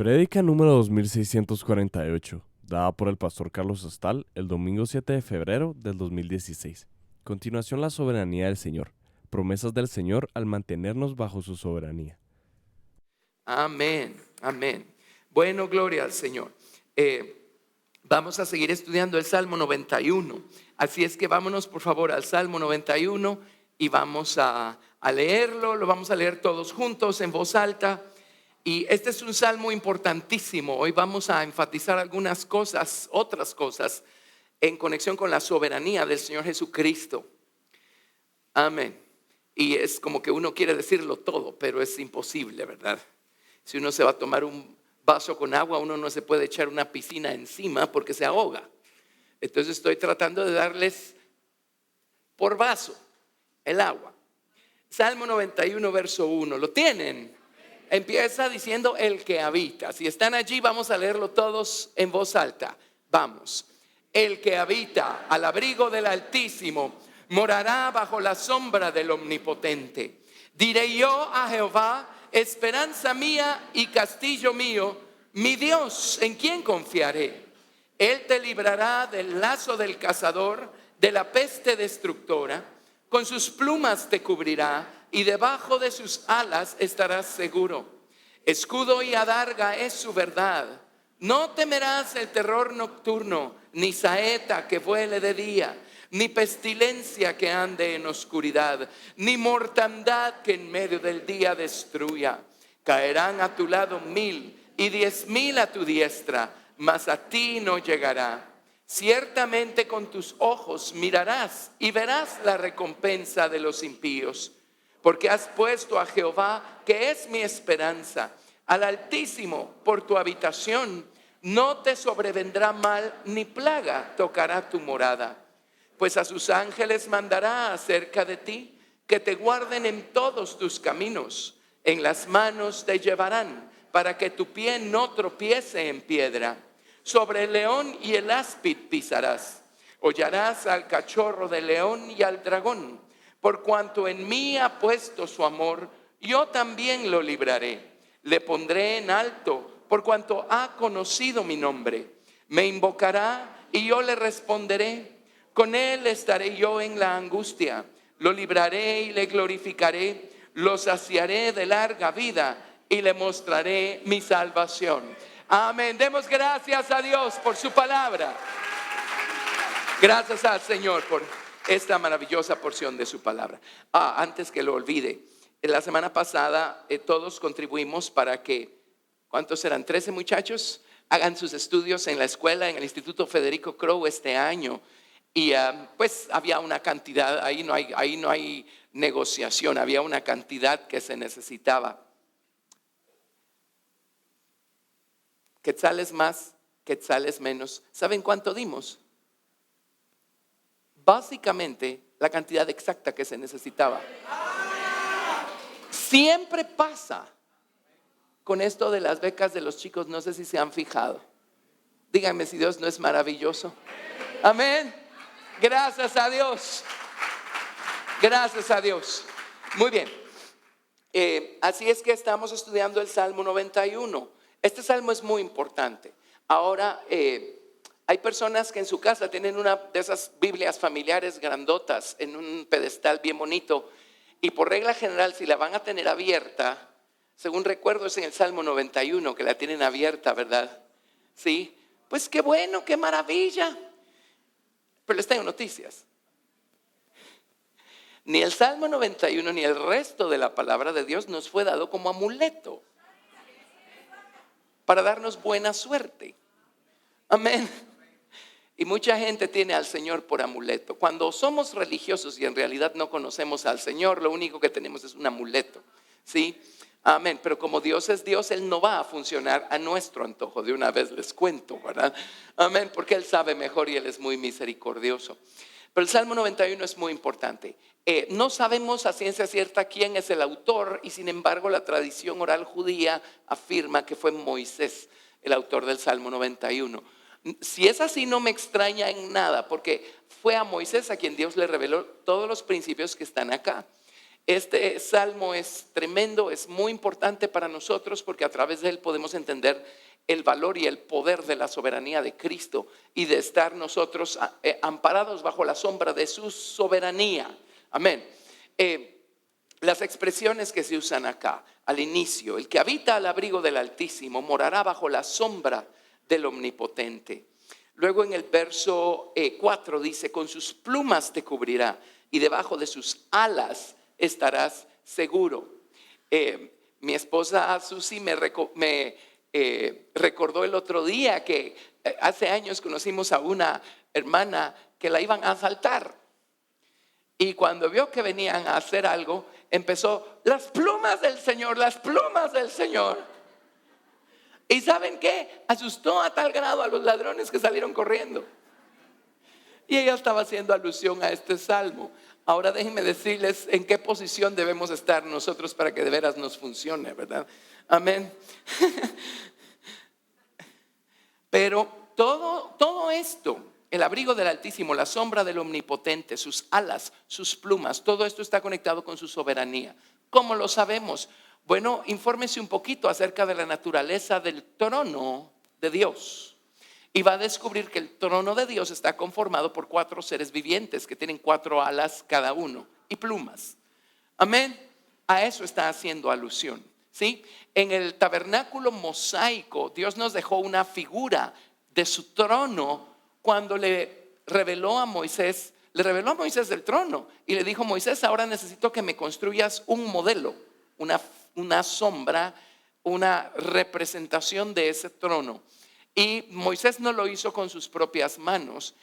Prédica número 2648, dada por el pastor Carlos Astal el domingo 7 de febrero del 2016. Continuación, la soberanía del Señor. Promesas del Señor al mantenernos bajo su soberanía. Amén, amén. Bueno, gloria al Señor. Vamos a seguir estudiando el Salmo 91. Así es que vámonos por favor al Salmo 91 y vamos a leerlo. Lo vamos a leer todos juntos en voz alta. Y este es un salmo importantísimo. Hoy vamos a enfatizar algunas cosas, otras cosas, en conexión con la soberanía del Señor Jesucristo. Amén. Y es como que uno quiere decirlo todo, pero es imposible, ¿verdad? Si uno se va a tomar un vaso con agua, uno no se puede echar una piscina encima porque se ahoga. Entonces estoy tratando de darles por vaso el agua. Salmo 91, verso 1. ¿Lo tienen? Empieza diciendo el que habita. Si están allí, vamos a leerlo todos en voz alta. Vamos. El que habita al abrigo del Altísimo morará bajo la sombra del Omnipotente. Diré yo a Jehová, esperanza mía y castillo mío, mi Dios, ¿en quién confiaré? Él te librará del lazo del cazador, de la peste destructora. Con sus plumas te cubrirá y debajo de sus alas estarás seguro. Escudo y adarga es su verdad. No temerás el terror nocturno, ni saeta que vuele de día, ni pestilencia que ande en oscuridad, ni mortandad que en medio del día destruya. Caerán a tu lado 1000 y 10,000 a tu diestra, mas a ti no llegará. Ciertamente con tus ojos mirarás y verás la recompensa de los impíos, porque has puesto a Jehová, que es mi esperanza, al Altísimo por tu habitación. No te sobrevendrá mal ni plaga tocará tu morada, pues a sus ángeles mandará acerca de ti, que te guarden en todos tus caminos. En las manos te llevarán, para que tu pie no tropiece en piedra. Sobre el león y el áspid pisarás. Hollarás al cachorro del león y al dragón. Por cuanto en mí ha puesto su amor, yo también lo libraré. Le pondré en alto, por cuanto ha conocido mi nombre. Me invocará y yo le responderé. Con él estaré yo en la angustia. Lo libraré y le glorificaré. Lo saciaré de larga vida y le mostraré mi salvación. Amén. Demos gracias a Dios por su palabra. Gracias al Señor por esta maravillosa porción de su palabra. Antes que lo olvide, la semana pasada todos contribuimos para que, ¿cuántos eran? 13 muchachos hagan sus estudios en la escuela, en el Instituto Federico Crowe este año. Y pues había una cantidad, ahí no hay negociación, había una cantidad que se necesitaba. Quetzales más, quetzales menos. ¿Saben cuánto dimos? Básicamente la cantidad exacta que se necesitaba. Siempre pasa con esto de las becas de los chicos, no sé si se han fijado. Díganme si Dios no es maravilloso. Amén. Gracias a Dios. Gracias a Dios. Muy bien. Así es que estamos estudiando el Salmo 91. Este salmo es muy importante. Ahora, hay personas que en su casa tienen una de esas Biblias familiares grandotas en un pedestal bien bonito. Y por regla general, si la van a tener abierta, según recuerdo es en el Salmo 91 que la tienen abierta, ¿verdad? Sí. Pues qué bueno, qué maravilla. Pero les tengo noticias. Ni el Salmo 91 ni el resto de la palabra de Dios nos fue dado como amuleto para darnos buena suerte. Amén. Y mucha gente tiene al Señor por amuleto. Cuando somos religiosos y en realidad no conocemos al Señor, lo único que tenemos es un amuleto. ¿Sí? Amén. Pero como Dios es Dios, Él no va a funcionar a nuestro antojo. De una vez les cuento, ¿verdad? Amén. Porque Él sabe mejor y Él es muy misericordioso. Pero el Salmo 91 es muy importante. No sabemos a ciencia cierta quién es el autor, y sin embargo la tradición oral judía afirma que fue Moisés el autor del Salmo 91. Si es así, no me extraña en nada, porque fue a Moisés a quien Dios le reveló todos los principios que están acá. Este salmo es tremendo, es muy importante para nosotros porque a través de él podemos entender el valor y el poder de la soberanía de Cristo y de estar nosotros amparados bajo la sombra de su soberanía. Amén. Las expresiones que se usan acá al inicio: el que habita al abrigo del Altísimo morará bajo la sombra del Omnipotente. Luego en el verso 4 dice: con sus plumas te cubrirá y debajo de sus alas estarás seguro. Mi esposa Susi me recordó el otro día que hace años conocimos a una hermana que la iban a asaltar. Y cuando vio que venían a hacer algo, empezó: las plumas del Señor, las plumas del Señor. ¿Y saben qué? Asustó a tal grado a los ladrones que salieron corriendo. Y ella estaba haciendo alusión a este salmo. Ahora déjenme decirles en qué posición debemos estar nosotros para que de veras nos funcione, ¿verdad? Amén. Pero todo esto, el abrigo del Altísimo, la sombra del Omnipotente, sus alas, sus plumas, todo esto está conectado con su soberanía. ¿Cómo lo sabemos? Bueno, infórmese un poquito acerca de la naturaleza del trono de Dios. Y va a descubrir que el trono de Dios está conformado por 4 seres vivientes que tienen 4 alas cada uno y plumas. Amén. A eso está haciendo alusión. ¿Sí? En el tabernáculo mosaico, Dios nos dejó una figura de su trono cuando le reveló a Moisés del trono y le dijo: Moisés, ahora necesito que me construyas un modelo, una sombra, una representación de ese trono. Y Moisés no lo hizo con sus propias manos.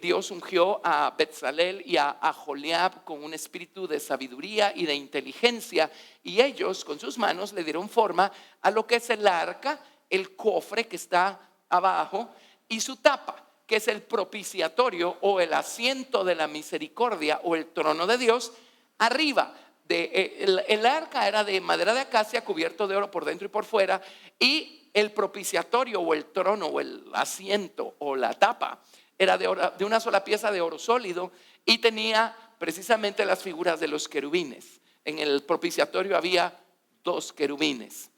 Dios ungió a Betzalel y a Aholiab con un espíritu de sabiduría y de inteligencia, y ellos con sus manos le dieron forma a lo que es el arca, el cofre que está abajo y su tapa, que es el propiciatorio o el asiento de la misericordia o el trono de Dios arriba. El arca era de madera de acacia cubierto de oro por dentro y por fuera, y el propiciatorio o el trono o el asiento o la tapa era de una sola pieza de oro sólido y tenía precisamente las figuras de los querubines. En el propiciatorio había 2 querubines.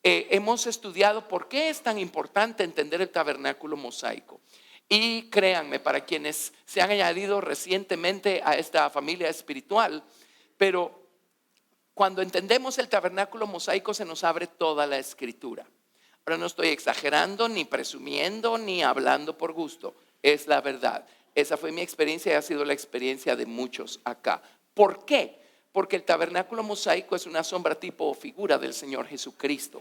Hemos estudiado por qué es tan importante entender el tabernáculo mosaico. Y créanme, para quienes se han añadido recientemente a esta familia espiritual, pero cuando entendemos el tabernáculo mosaico se nos abre toda la escritura. Ahora no estoy exagerando, ni presumiendo, ni hablando por gusto. Es la verdad. Esa fue mi experiencia y ha sido la experiencia de muchos acá. ¿Por qué? Porque el tabernáculo mosaico es una sombra, tipo o figura del Señor Jesucristo.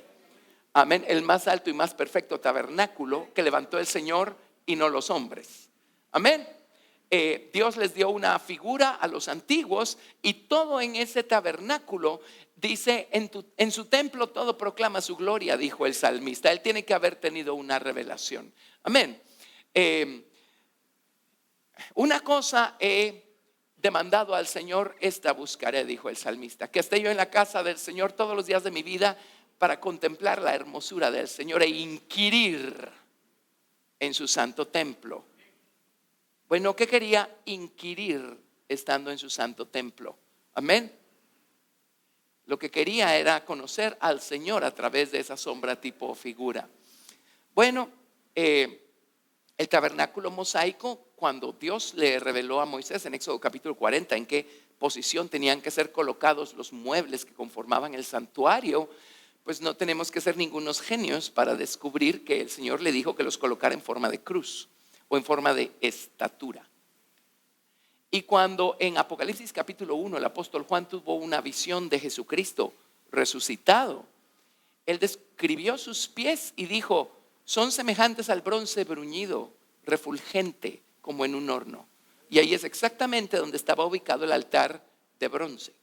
Amén. El más alto y más perfecto tabernáculo que levantó el Señor y no los hombres. Amén. Dios les dio una figura a los antiguos y todo en ese tabernáculo dice: en su templo todo proclama su gloria, dijo el salmista. Él tiene que haber tenido una revelación. Amén. Una cosa he demandado al Señor, esta buscaré, dijo el salmista: que esté yo en la casa del Señor todos los días de mi vida para contemplar la hermosura del Señor e inquirir en su santo templo. Bueno, ¿qué quería inquirir estando en su santo templo? Amén. Lo que quería era conocer al Señor a través de esa sombra, tipo o figura. Bueno, el tabernáculo mosaico, cuando Dios le reveló a Moisés en Éxodo capítulo 40 en qué posición tenían que ser colocados los muebles que conformaban el santuario, pues no tenemos que ser ningunos genios para descubrir que el Señor le dijo que los colocara en forma de cruz o en forma de estatura. Y cuando en Apocalipsis capítulo 1 el apóstol Juan tuvo una visión de Jesucristo resucitado, él describió sus pies y dijo: son semejantes al bronce bruñido, refulgente como en un horno. Y ahí es exactamente donde estaba ubicado el altar de bronce.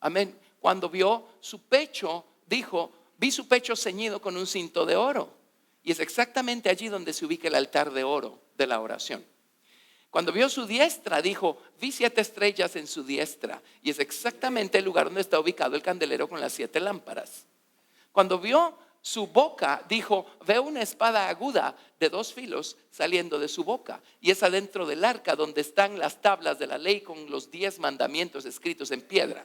Amén. Cuando vio su pecho, dijo: vi su pecho ceñido con un cinto de oro. Y es exactamente allí donde se ubica el altar de oro de la oración. Cuando vio su diestra, dijo: vi 7 estrellas en su diestra. Y es exactamente el lugar donde está ubicado el candelero con las 7 lámparas. Cuando vio su boca, dijo: veo una espada aguda de 2 filos saliendo de su boca. Y es adentro del arca donde están las tablas de la ley con los 10 mandamientos escritos en piedra.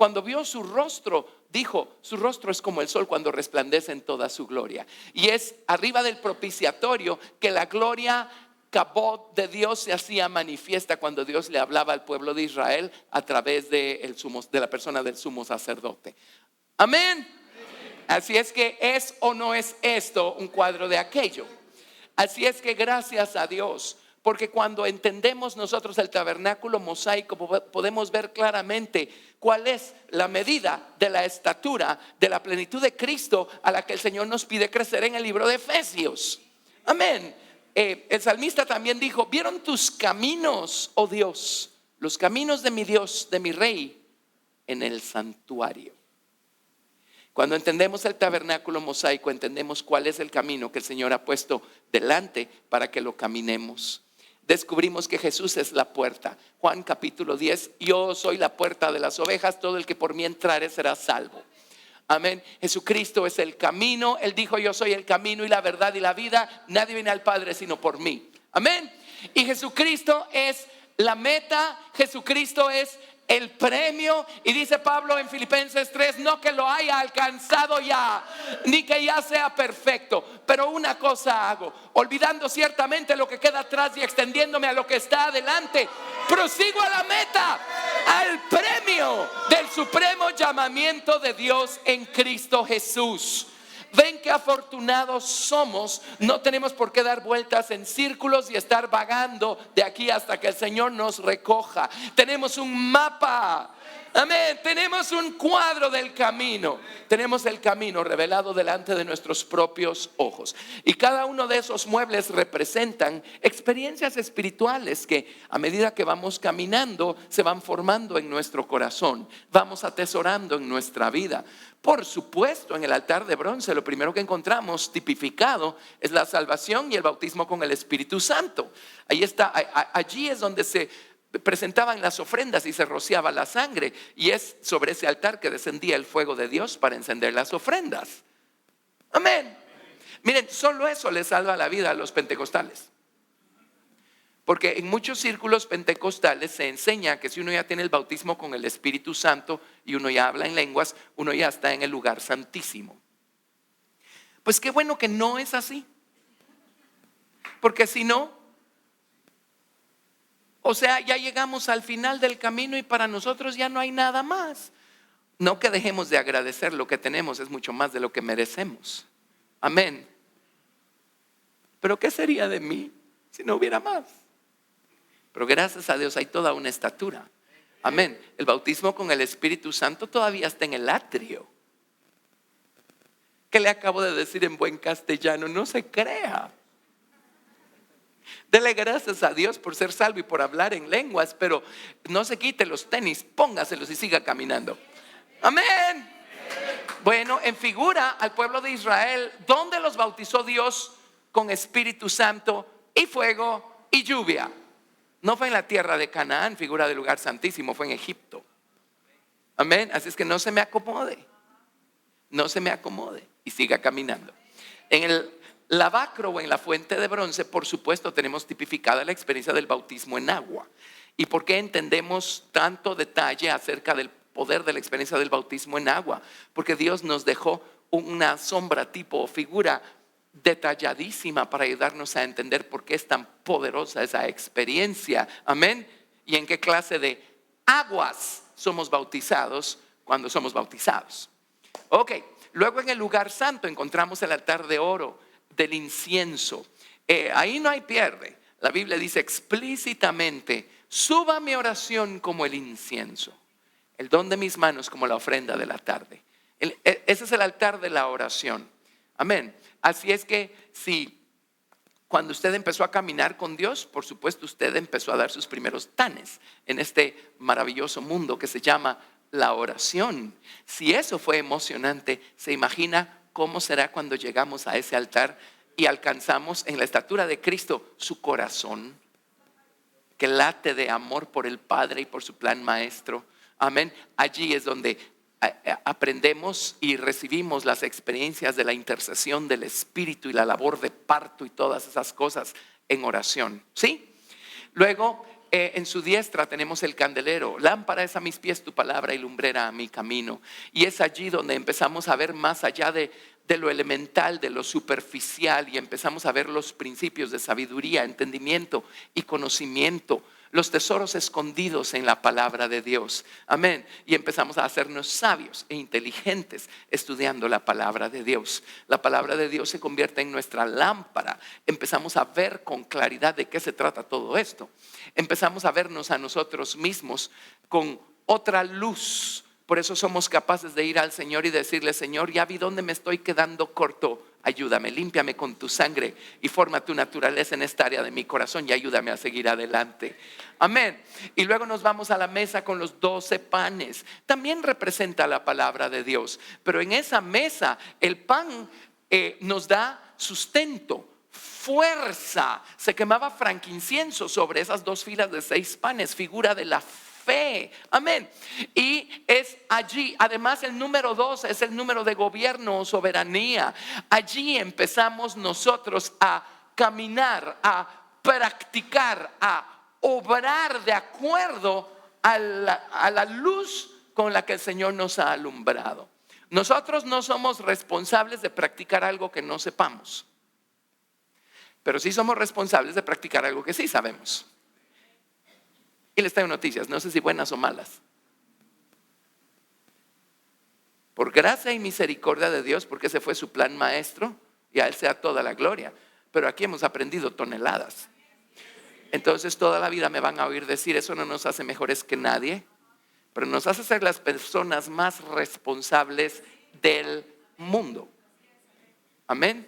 cuando vio su rostro, dijo, su rostro es como el sol cuando resplandece en toda su gloria. Y es arriba del propiciatorio que la gloria Kabod de Dios se hacía manifiesta cuando Dios le hablaba al pueblo de Israel a través de la persona del sumo sacerdote. Amén. Así es que es o no es esto un cuadro de aquello. Así es que gracias a Dios, porque cuando entendemos nosotros el tabernáculo mosaico podemos ver claramente cuál es la medida de la estatura de la plenitud de Cristo a la que el Señor nos pide crecer en el libro de Efesios. Amén. El salmista también dijo, ¿vieron tus caminos, oh Dios? Los caminos de mi Dios, de mi Rey, en el santuario. Cuando entendemos el tabernáculo mosaico, entendemos cuál es el camino que el Señor ha puesto delante para que lo caminemos. Descubrimos que Jesús es la puerta. Juan capítulo 10, yo soy la puerta de las ovejas, todo el que por mí entrare será salvo. Amén. Jesucristo es el camino. Él dijo, yo soy el camino y la verdad y la vida. Nadie viene al Padre sino por mí. Amén. Y Jesucristo es la meta. Jesucristo es el premio. Y dice Pablo en Filipenses 3, no que lo haya alcanzado ya, ni que ya sea perfecto, pero una cosa hago, olvidando ciertamente lo que queda atrás y extendiéndome a lo que está adelante, prosigo a la meta, al premio del supremo llamamiento de Dios en Cristo Jesús. Ven que afortunados somos. No tenemos por qué dar vueltas en círculos y estar vagando de aquí hasta que el Señor nos recoja. Tenemos un mapa. Amén. Tenemos un cuadro del camino. Tenemos el camino revelado delante de nuestros propios ojos. Y cada uno de esos muebles representan experiencias espirituales que a medida que vamos caminando se van formando en nuestro corazón. Vamos atesorando en nuestra vida. Por supuesto, en el altar de bronce lo primero que encontramos tipificado es la salvación y el bautismo con el Espíritu Santo. Ahí está, allí es donde se presentaban las ofrendas y se rociaba la sangre, y es sobre ese altar que descendía el fuego de Dios para encender las ofrendas. Amén. Miren, solo eso le salva la vida a los pentecostales. Porque en muchos círculos pentecostales se enseña que si uno ya tiene el bautismo con el Espíritu Santo y uno ya habla en lenguas, uno ya está en el lugar santísimo. Pues qué bueno que no es así. Porque si no, o sea, ya llegamos al final del camino y para nosotros ya no hay nada más. No que dejemos de agradecer lo que tenemos, es mucho más de lo que merecemos. Amén. Pero ¿qué sería de mí si no hubiera más? Pero gracias a Dios hay toda una estatura. Amén. El bautismo con el Espíritu Santo todavía está en el atrio. ¿Qué le acabo de decir en buen castellano? No se crea. Dele gracias a Dios por ser salvo y por hablar en lenguas, pero no se quite los tenis, póngaselos y siga caminando. Amén. Bueno, en figura al pueblo de Israel, ¿dónde los bautizó Dios con Espíritu Santo y fuego y lluvia? No fue en la tierra de Canaán, figura del lugar santísimo, fue en Egipto. Amén. Así es que no se me acomode. No se me acomode y siga caminando. En el lavacro o en la fuente de bronce, por supuesto, tenemos tipificada la experiencia del bautismo en agua. ¿Y por qué entendemos tanto detalle acerca del poder de la experiencia del bautismo en agua? Porque Dios nos dejó una sombra tipo o figura detalladísima para ayudarnos a entender por qué es tan poderosa esa experiencia. Amén. Y en qué clase de aguas somos bautizados cuando somos bautizados. Ok, luego en el lugar santo encontramos el altar de oro del incienso. Ahí no hay pierde. La Biblia dice explícitamente: suba mi oración como el incienso, el don de mis manos como la ofrenda de la tarde. Ese es el altar de la oración. Amén. Así es que si cuando usted empezó a caminar con Dios, por supuesto usted empezó a dar sus primeros tanes en este maravilloso mundo que se llama la oración. Si eso fue emocionante, ¿se imagina cómo será cuando llegamos a ese altar y alcanzamos en la estatura de Cristo su corazón, que late de amor por el Padre y por su plan maestro? Amén. Allí es donde aprendemos y recibimos las experiencias de la intercesión del Espíritu y la labor de parto y todas esas cosas en oración. ¿Sí? Luego en su diestra tenemos el candelero. Lámpara es a mis pies tu palabra y lumbrera a mi camino. Y es allí donde empezamos a ver más allá de lo elemental, de lo superficial, y empezamos a ver los principios de sabiduría, entendimiento y conocimiento, los tesoros escondidos en la palabra de Dios. Amén. Y empezamos a hacernos sabios e inteligentes estudiando la palabra de Dios. La palabra de Dios se convierte en nuestra lámpara. Empezamos a ver con claridad de qué se trata todo esto. Empezamos a vernos a nosotros mismos con otra luz. Por eso somos capaces de ir al Señor y decirle: Señor, ya vi dónde me estoy quedando corto. Ayúdame, límpiame con tu sangre y forma tu naturaleza en esta área de mi corazón y ayúdame a seguir adelante. Amén. Y luego nos vamos a la mesa con los 12 panes. También representa la palabra de Dios. Pero en esa mesa el pan nos da sustento, fuerza. Se quemaba frankincenso sobre esas 2 filas de 6 panes, figura de la fe. Amén. Y es allí, además el número 2 es el número de gobierno o soberanía. Allí empezamos nosotros a caminar, a practicar, a obrar de acuerdo a la luz con la que el Señor nos ha alumbrado. Nosotros no somos responsables de practicar algo que no sepamos, pero sí somos responsables de practicar algo que sí sabemos. Y les traigo noticias, no sé si buenas o malas. Por gracia y misericordia de Dios, porque ese fue su plan maestro, y a Él sea toda la gloria. Pero aquí hemos aprendido toneladas. Entonces toda la vida me van a oír decir: eso no nos hace mejores que nadie, pero nos hace ser las personas más responsables del mundo. Amén.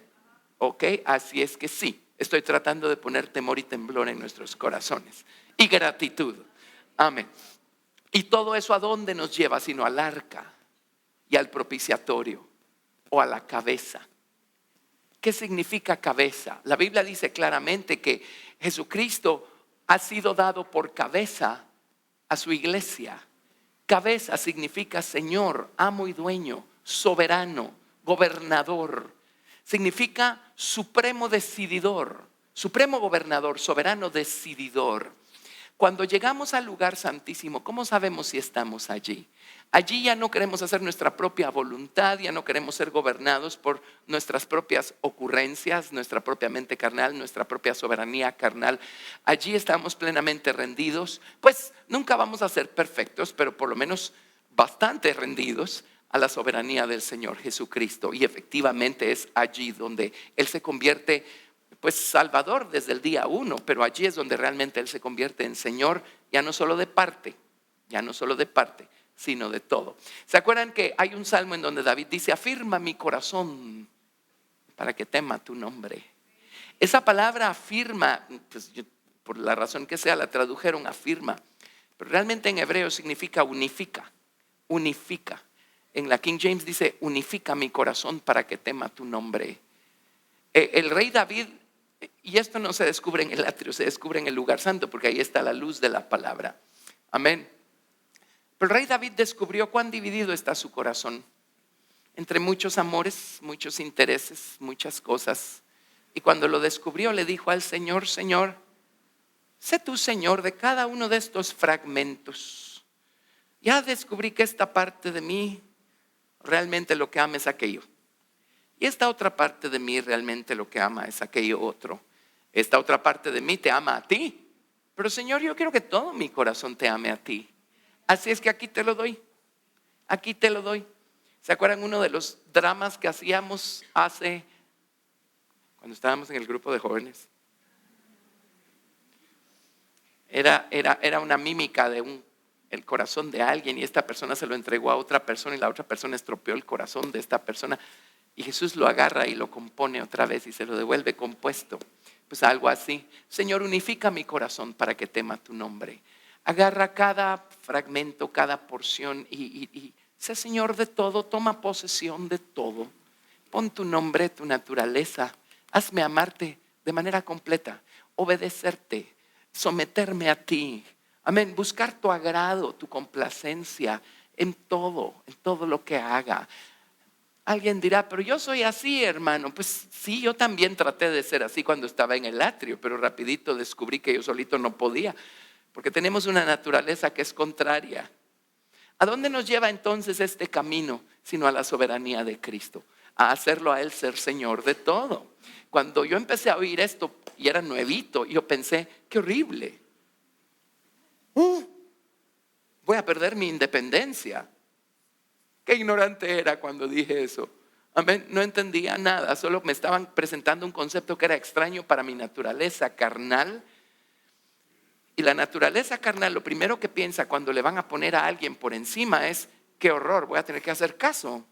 Ok, así es que sí, estoy tratando de poner temor y temblor en nuestros corazones y gratitud. Amén. Y todo eso, ¿a dónde nos lleva? Sino al arca y al propiciatorio, o a la cabeza. ¿Qué significa cabeza? La Biblia dice claramente que Jesucristo ha sido dado por cabeza a su iglesia. Cabeza significa Señor, amo y dueño, soberano, gobernador. Significa supremo decididor, supremo gobernador, soberano decididor. Cuando llegamos al lugar santísimo, ¿cómo sabemos si estamos allí? Allí ya no queremos hacer nuestra propia voluntad, ya no queremos ser gobernados por nuestras propias ocurrencias, nuestra propia mente carnal, nuestra propia soberanía carnal. Allí estamos plenamente rendidos. Pues nunca vamos a ser perfectos, pero por lo menos bastante rendidos a la soberanía del Señor Jesucristo. Y efectivamente es allí donde Él se convierte, pues, Salvador desde el día 1, pero allí es donde realmente Él se convierte en Señor, ya no solo de parte, sino de todo. ¿Se acuerdan que hay un salmo en donde David dice: afirma mi corazón para que tema tu nombre? Esa palabra afirma, pues por la razón que sea la tradujeron afirma, pero realmente en hebreo significa unifica, unifica. En la King James dice: unifica mi corazón para que tema tu nombre. El rey David, y esto no se descubre en el atrio, se descubre en el lugar santo, porque ahí está la luz de la palabra. Amén. Pero el rey David descubrió cuán dividido está su corazón, entre muchos amores, muchos intereses, muchas cosas. Y cuando lo descubrió, le dijo al Señor: Señor, sé tú Señor de cada uno de estos fragmentos. Ya descubrí que esta parte de mí realmente lo que ama es aquello, y esta otra parte de mí realmente lo que ama es aquello otro. Esta otra parte de mí te ama a ti, pero Señor, yo quiero que todo mi corazón te ame a ti. Así es que aquí te lo doy, aquí te lo doy. ¿Se acuerdan uno de los dramas que hacíamos cuando estábamos en el grupo de jóvenes? Era una mímica de el corazón de alguien, y esta persona se lo entregó a otra persona, y la otra persona estropeó el corazón de esta persona, y Jesús lo agarra y lo compone otra vez y se lo devuelve compuesto. Pues algo así. Señor, unifica mi corazón para que tema tu nombre. Agarra cada fragmento, cada porción y sé Señor de todo, toma posesión de todo. Pon tu nombre, tu naturaleza. Hazme amarte de manera completa, obedecerte, someterme a ti. Amén. Buscar tu agrado, tu complacencia en todo lo que haga. Alguien dirá: pero yo soy así, hermano. Pues sí, yo también traté de ser así cuando estaba en el atrio, pero rapidito descubrí que yo solito no podía. porque tenemos una naturaleza que es contraria. ¿A dónde nos lleva entonces este camino? Sino a la soberanía de Cristo, a hacerlo a Él ser Señor de todo. Cuando yo empecé a oír esto y era nuevito, yo pensé, qué horrible. Voy a perder mi independencia. Qué ignorante era cuando dije eso. Amén. No entendía nada, solo me estaban presentando un concepto que era extraño para mi naturaleza carnal. Y la naturaleza carnal, lo primero que piensa cuando le van a poner a alguien por encima es, qué horror, voy a tener que hacer caso.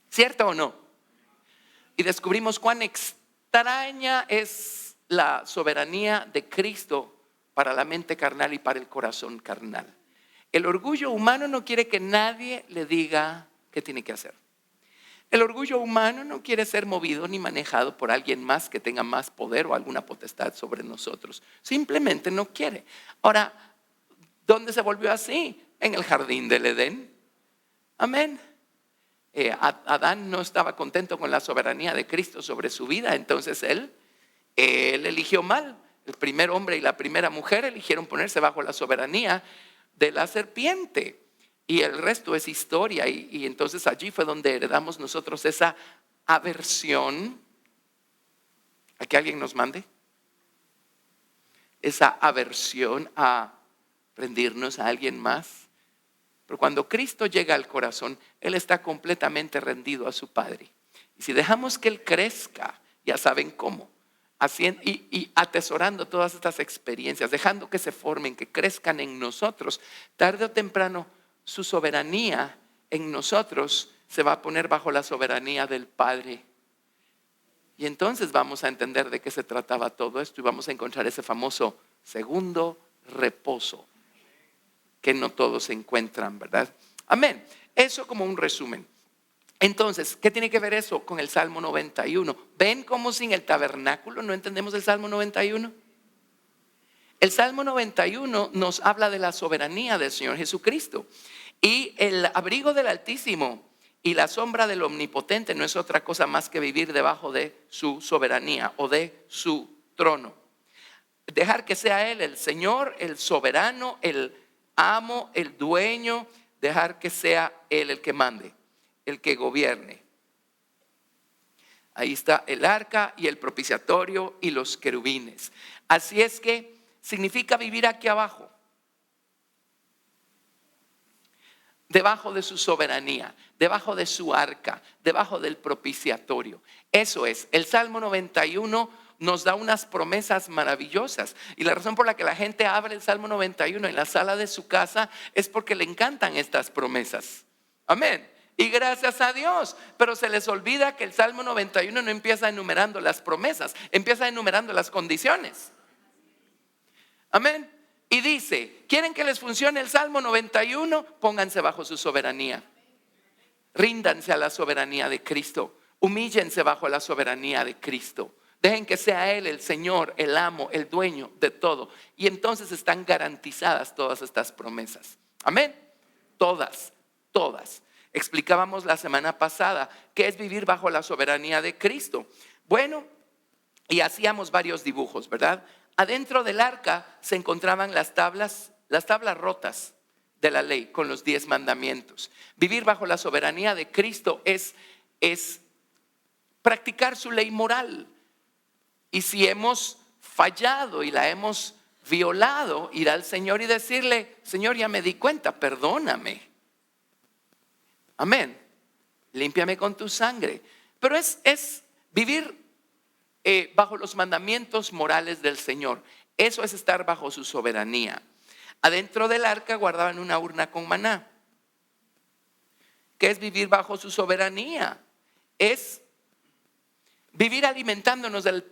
¿Cierto o no? Y descubrimos cuán extraña es la soberanía de Cristo para la mente carnal y para el corazón carnal. El orgullo humano no quiere que nadie le diga qué tiene que hacer. El orgullo humano no quiere ser movido ni manejado por alguien más que tenga más poder o alguna potestad sobre nosotros. Simplemente no quiere. Ahora, ¿dónde se volvió así? En el jardín del Edén. Amén. Adán no estaba contento con la soberanía de Cristo sobre su vida, entonces él eligió mal. El primer hombre y la primera mujer eligieron ponerse bajo la soberanía de la serpiente. Y el resto es historia. Y entonces allí fue donde heredamos nosotros esa aversión. ¿A que alguien nos mande? Esa aversión a rendirnos a alguien más. Pero cuando Cristo llega al corazón, Él está completamente rendido a su Padre. Y si dejamos que Él crezca, ya saben cómo, y atesorando todas estas experiencias, dejando que se formen, que crezcan en nosotros, tarde o temprano su soberanía en nosotros se va a poner bajo la soberanía del Padre. Y entonces vamos a entender de qué se trataba todo esto y vamos a encontrar ese famoso segundo reposo que no todos se encuentran, ¿verdad? Amén. Eso como un resumen. Entonces, ¿qué tiene que ver eso con el Salmo 91? ¿Ven cómo sin el tabernáculo no entendemos el Salmo 91? El Salmo 91 nos habla de la soberanía del Señor Jesucristo. Y el abrigo del Altísimo y la sombra del Omnipotente no es otra cosa más que vivir debajo de su soberanía o de su trono. Dejar que sea Él el Señor, el soberano, el amo, el dueño, dejar que sea Él el que mande, el que gobierne. Ahí está el arca y el propiciatorio y los querubines. Así es que significa vivir aquí abajo, debajo de su soberanía, debajo de su arca, debajo del propiciatorio. Eso es, el Salmo 91 nos da unas promesas maravillosas. Y la razón por la que la gente abre el Salmo 91 en la sala de su casa es porque le encantan estas promesas. Amén. Y gracias a Dios. Pero se les olvida que el Salmo 91 no empieza enumerando las promesas, empieza enumerando las condiciones. Amén. Y dice, ¿quieren que les funcione el Salmo 91? Pónganse bajo su soberanía. Ríndanse a la soberanía de Cristo. Humíllense bajo la soberanía de Cristo. Dejen que sea Él el Señor, el amo, el dueño de todo. Y entonces están garantizadas todas estas promesas. Amén. Todas, todas. Explicábamos la semana pasada qué es vivir bajo la soberanía de Cristo. Bueno, y hacíamos varios dibujos, ¿verdad? Adentro del arca se encontraban las tablas rotas de la ley con los 10 mandamientos. Vivir bajo la soberanía de Cristo es practicar su ley moral. Y si hemos fallado y la hemos violado, ir al Señor y decirle, Señor, ya me di cuenta, perdóname. Amén. Límpiame con tu sangre. Pero es vivir bajo los mandamientos morales del Señor. Eso es estar bajo su soberanía. Adentro del arca guardaban una urna con maná. ¿Qué es vivir bajo su soberanía? Es vivir alimentándonos del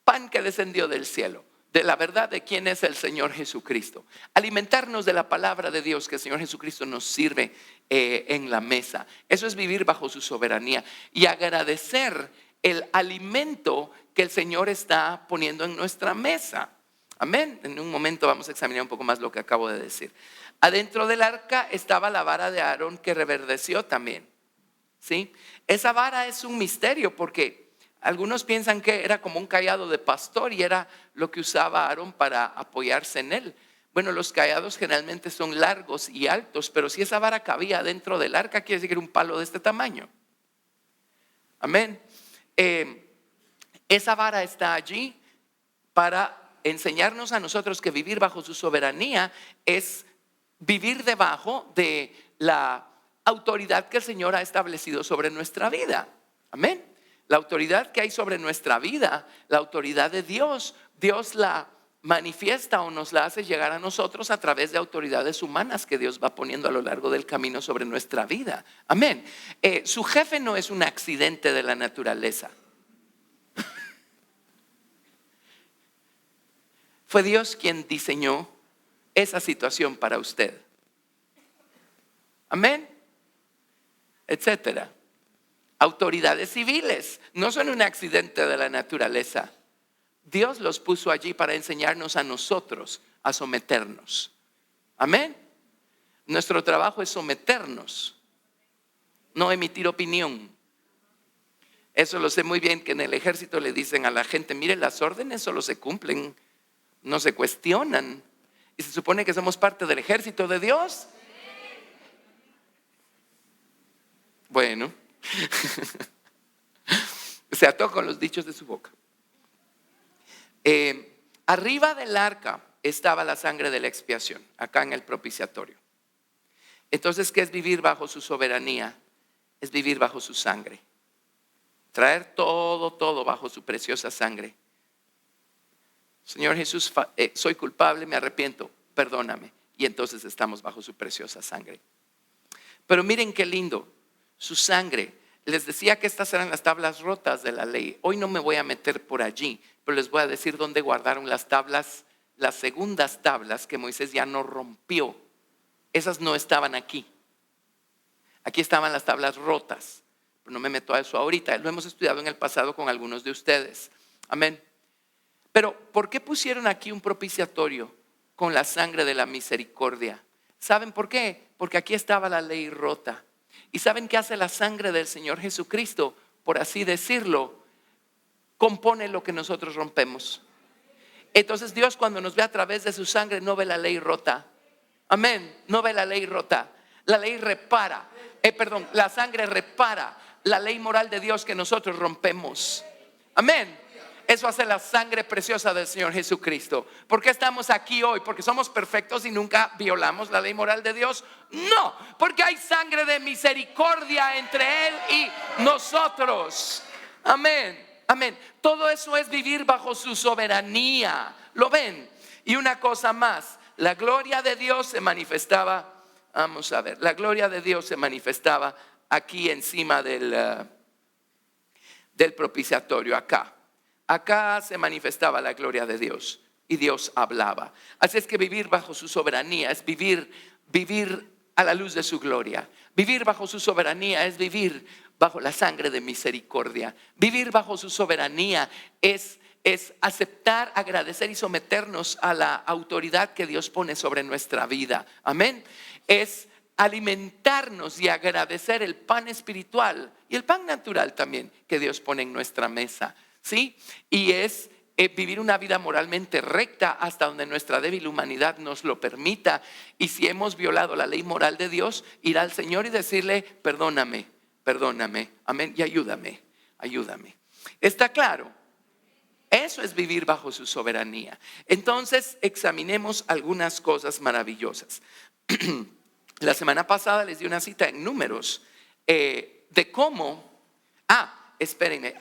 pan que descendió del cielo, de la verdad de quién es el Señor Jesucristo. Alimentarnos de la palabra de Dios que el Señor Jesucristo nos sirve en la mesa. Eso es vivir bajo su soberanía y agradecer el alimento que el Señor está poniendo en nuestra mesa. Amén. En un momento vamos a examinar un poco más lo que acabo de decir. Adentro del arca estaba la vara de Aarón que reverdeció también. ¿Sí? Esa vara es un misterio porque Algunos piensan que era como un cayado de pastor y era lo que usaba Aarón para apoyarse en él. Bueno, los cayados generalmente son largos y altos, pero si esa vara cabía dentro del arca, quiere decir que era un palo de este tamaño. Amén. Esa vara está allí para enseñarnos a nosotros que vivir bajo su soberanía es vivir debajo de la autoridad que el Señor ha establecido sobre nuestra vida. Amén. La autoridad que hay sobre nuestra vida, la autoridad de Dios, Dios la manifiesta o nos la hace llegar a nosotros a través de autoridades humanas que Dios va poniendo a lo largo del camino sobre nuestra vida. Amén. Su jefe no es un accidente de la naturaleza. Fue Dios quien diseñó esa situación para usted. Amén. Etcétera. Autoridades civiles no son un accidente de la naturaleza. Dios los puso allí para enseñarnos a nosotros a someternos. Amén. Nuestro trabajo es someternos, no emitir opinión. Eso lo sé muy bien, que en el ejército le dicen a la gente: mire, las órdenes solo se cumplen, no se cuestionan. Y se supone que somos parte del ejército de Dios. Bueno, se ató con los dichos de su boca. Arriba del arca estaba la sangre de la expiación, acá en el propiciatorio. Entonces, ¿qué es vivir bajo su soberanía? Es vivir bajo su sangre. Traer todo bajo su preciosa sangre. Señor Jesús, soy culpable, me arrepiento, perdóname. Y entonces estamos bajo su preciosa sangre. Pero miren qué lindo, su sangre. Les decía que estas eran las tablas rotas de la ley. Hoy no me voy a meter por allí, pero les voy a decir dónde guardaron las tablas, las segundas tablas que Moisés ya no rompió. Esas no estaban aquí. Aquí estaban las tablas rotas. Pero no me meto a eso ahorita. Lo hemos estudiado en el pasado con algunos de ustedes. Amén. Pero ¿por qué pusieron aquí un propiciatorio con la sangre de la misericordia? ¿Saben por qué? Porque aquí estaba la ley rota. ¿Y saben qué hace la sangre del Señor Jesucristo? Por así decirlo, compone lo que nosotros rompemos. Entonces Dios, cuando nos ve a través de su sangre, no ve la ley rota. Amén. No ve la ley rota. La ley repara. La sangre repara la ley moral de Dios que nosotros rompemos. Amén. Eso hace la sangre preciosa del Señor Jesucristo. ¿Por qué estamos aquí hoy? ¿Porque somos perfectos y nunca violamos la ley moral de Dios? No, porque hay sangre de misericordia entre Él y nosotros. Amén, amén. Todo eso es vivir bajo su soberanía. ¿Lo ven? Y una cosa más, la gloria de Dios se manifestaba, vamos a ver, la gloria de Dios se manifestaba aquí encima del propiciatorio, acá. Acá se manifestaba la gloria de Dios y Dios hablaba. Así es que vivir bajo su soberanía es vivir a la luz de su gloria. Vivir bajo su soberanía es vivir bajo la sangre de misericordia. Vivir bajo su soberanía es aceptar, agradecer y someternos a la autoridad que Dios pone sobre nuestra vida. Amén. Es alimentarnos y agradecer el pan espiritual y el pan natural también que Dios pone en nuestra mesa. ¿Sí? Y es vivir una vida moralmente recta hasta donde nuestra débil humanidad nos lo permita. Y si hemos violado la ley moral de Dios, ir al Señor y decirle: perdóname, amén, y ayúdame. ¿Está claro? Eso es vivir bajo su soberanía. Entonces, examinemos algunas cosas maravillosas. La semana pasada les di una cita en Números de cómo. Espérenme.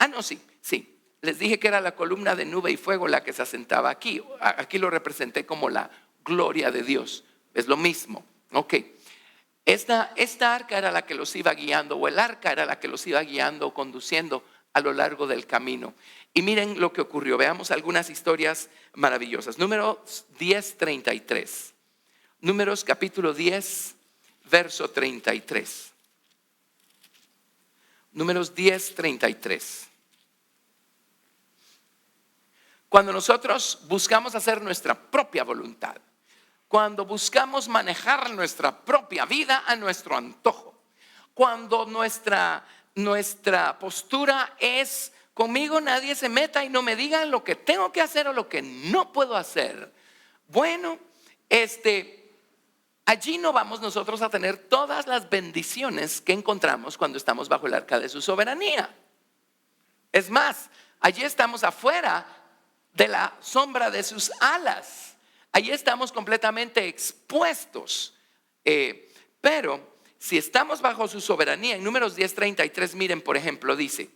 Sí. Les dije que era la columna de nube y fuego la que se asentaba aquí. Aquí lo representé como la gloria de Dios. Es lo mismo. Ok. Esta arca era la que los iba guiando, o el arca era la que los iba guiando, conduciendo a lo largo del camino. Y miren lo que ocurrió. Veamos algunas historias maravillosas. Números 10:33. Números capítulo 10, verso 33. Números 10:33. Cuando nosotros buscamos hacer nuestra propia voluntad, cuando buscamos manejar nuestra propia vida a nuestro antojo, cuando nuestra postura es conmigo nadie se meta y no me digan lo que tengo que hacer o lo que no puedo hacer. Bueno, allí no vamos nosotros a tener todas las bendiciones que encontramos cuando estamos bajo el arca de su soberanía. Es más, allí estamos afuera de la sombra de sus alas. Allí estamos completamente expuestos. Pero si estamos bajo su soberanía, en Números 10:33, miren, por ejemplo, dice: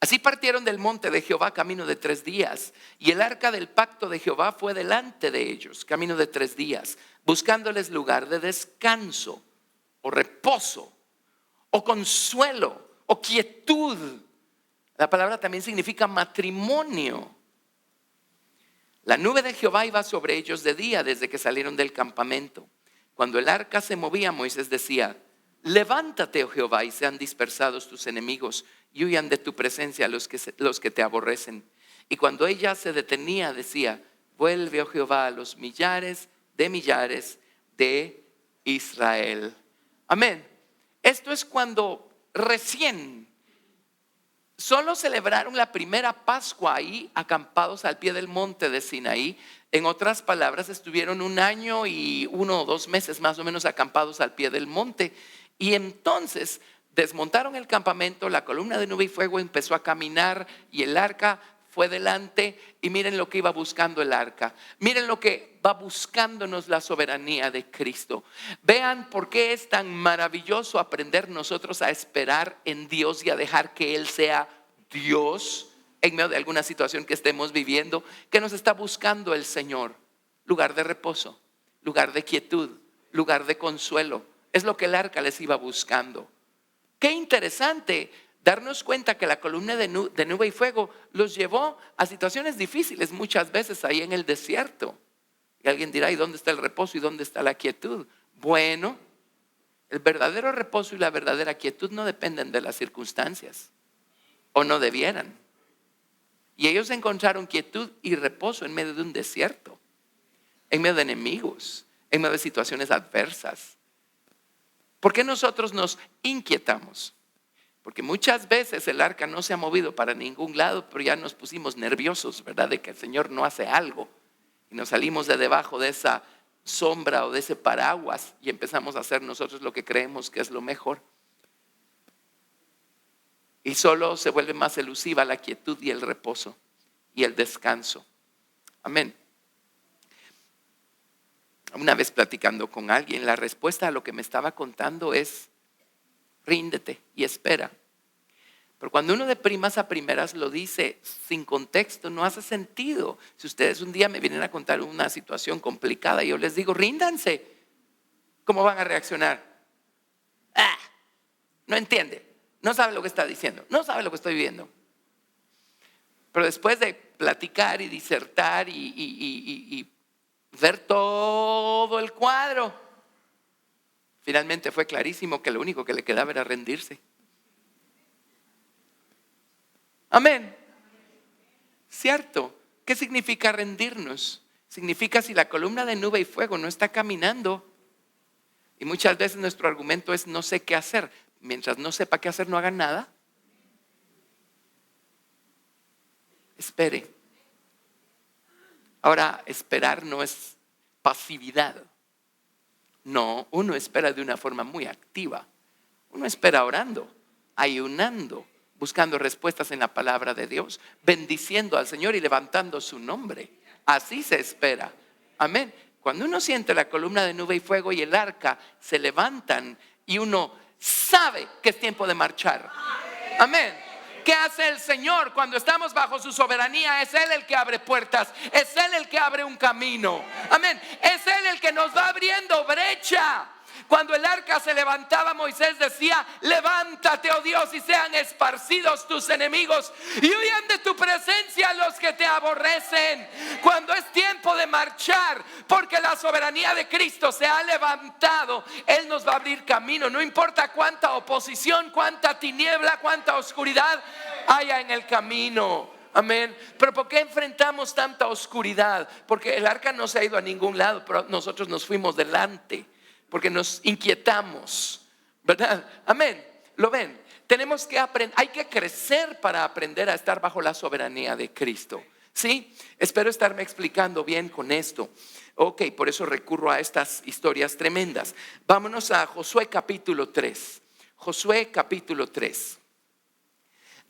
así partieron del monte de Jehová camino de 3 días, y el arca del pacto de Jehová fue delante de ellos, camino de 3 días, buscándoles lugar de descanso, o reposo, o consuelo, o quietud. La palabra también significa matrimonio. La nube de Jehová iba sobre ellos de día desde que salieron del campamento. Cuando el arca se movía, Moisés decía: levántate, oh Jehová, y sean dispersados tus enemigos, y huyan de tu presencia los que te aborrecen. Y cuando ella se detenía, decía: vuelve, oh Jehová, a los millares de Israel. Amén. Esto es cuando recién solo celebraron la primera Pascua ahí, acampados al pie del monte de Sinaí. En otras palabras, estuvieron 1 año y 1 o 2 meses más o menos acampados al pie del monte. Y entonces desmontaron el campamento, la columna de nube y fuego empezó a caminar y el arca fue delante. Y miren lo que iba buscando el arca. Miren lo que va buscándonos la soberanía de Cristo. Vean por qué es tan maravilloso aprender nosotros a esperar en Dios y a dejar que Él sea Dios en medio de alguna situación que estemos viviendo. Que nos está buscando el Señor: lugar de reposo, lugar de quietud, lugar de consuelo. Es lo que el arca les iba buscando. Qué interesante darnos cuenta que la columna de nube y fuego los llevó a situaciones difíciles muchas veces ahí en el desierto. Y alguien dirá: ¿y dónde está el reposo y dónde está la quietud? Bueno, el verdadero reposo y la verdadera quietud no dependen de las circunstancias, o no debieran. Y ellos encontraron quietud y reposo en medio de un desierto, en medio de enemigos, en medio de situaciones adversas. ¿Por qué nosotros nos inquietamos? Porque muchas veces el arca no se ha movido para ningún lado, pero ya nos pusimos nerviosos, ¿verdad? De que el Señor no hace algo. Y nos salimos de debajo de esa sombra o de ese paraguas y empezamos a hacer nosotros lo que creemos que es lo mejor. Y solo se vuelve más elusiva la quietud y el reposo y el descanso. Amén. Una vez platicando con alguien, la respuesta a lo que me estaba contando es: ríndete y espera. Pero cuando uno de primas a primeras lo dice sin contexto, no hace sentido. Si ustedes un día me vienen a contar una situación complicada y yo les digo: ríndanse, ¿cómo van a reaccionar? No entiende, no sabe lo que está diciendo, no sabe lo que estoy viviendo. Pero después de platicar y disertar y ver todo el cuadro, finalmente fue clarísimo que lo único que le quedaba era rendirse. Amén. ¿Cierto? ¿Qué significa rendirnos? Significa, si la columna de nube y fuego no está caminando, y muchas veces nuestro argumento es: no sé qué hacer. Mientras no sepa qué hacer, no haga nada. Espere. Ahora, esperar no es pasividad. No, uno espera de una forma muy activa. Uno espera orando, ayunando, buscando respuestas en la palabra de Dios, bendiciendo al Señor y levantando su nombre. Así se espera. Amén. Cuando uno siente la columna de nube y fuego y el arca se levantan y uno sabe que es tiempo de marchar. Amén. ¿Qué hace el Señor cuando estamos bajo su soberanía? Es Él el que abre puertas, es Él el que abre un camino. Amén. Es Él el que nos va abriendo brecha. Cuando el arca se levantaba, Moisés decía: levántate, oh Dios, y sean esparcidos tus enemigos y huyan de tu presencia los que te aborrecen. Cuando es tiempo de marchar, porque la soberanía de Cristo se ha levantado, Él nos va a abrir camino. No importa cuánta oposición, cuánta tiniebla, cuánta oscuridad haya en el camino. Amén. Pero ¿por qué enfrentamos tanta oscuridad? Porque el arca no se ha ido a ningún lado, pero nosotros nos fuimos delante, porque nos inquietamos, ¿verdad? Amén. ¿Lo ven? tenemos que aprender, hay que crecer para aprender a estar bajo la soberanía de Cristo. ¿Sí? Espero estarme explicando bien con esto. Ok, por eso recurro a estas historias tremendas. Vámonos a Josué capítulo 3. Josué capítulo 3.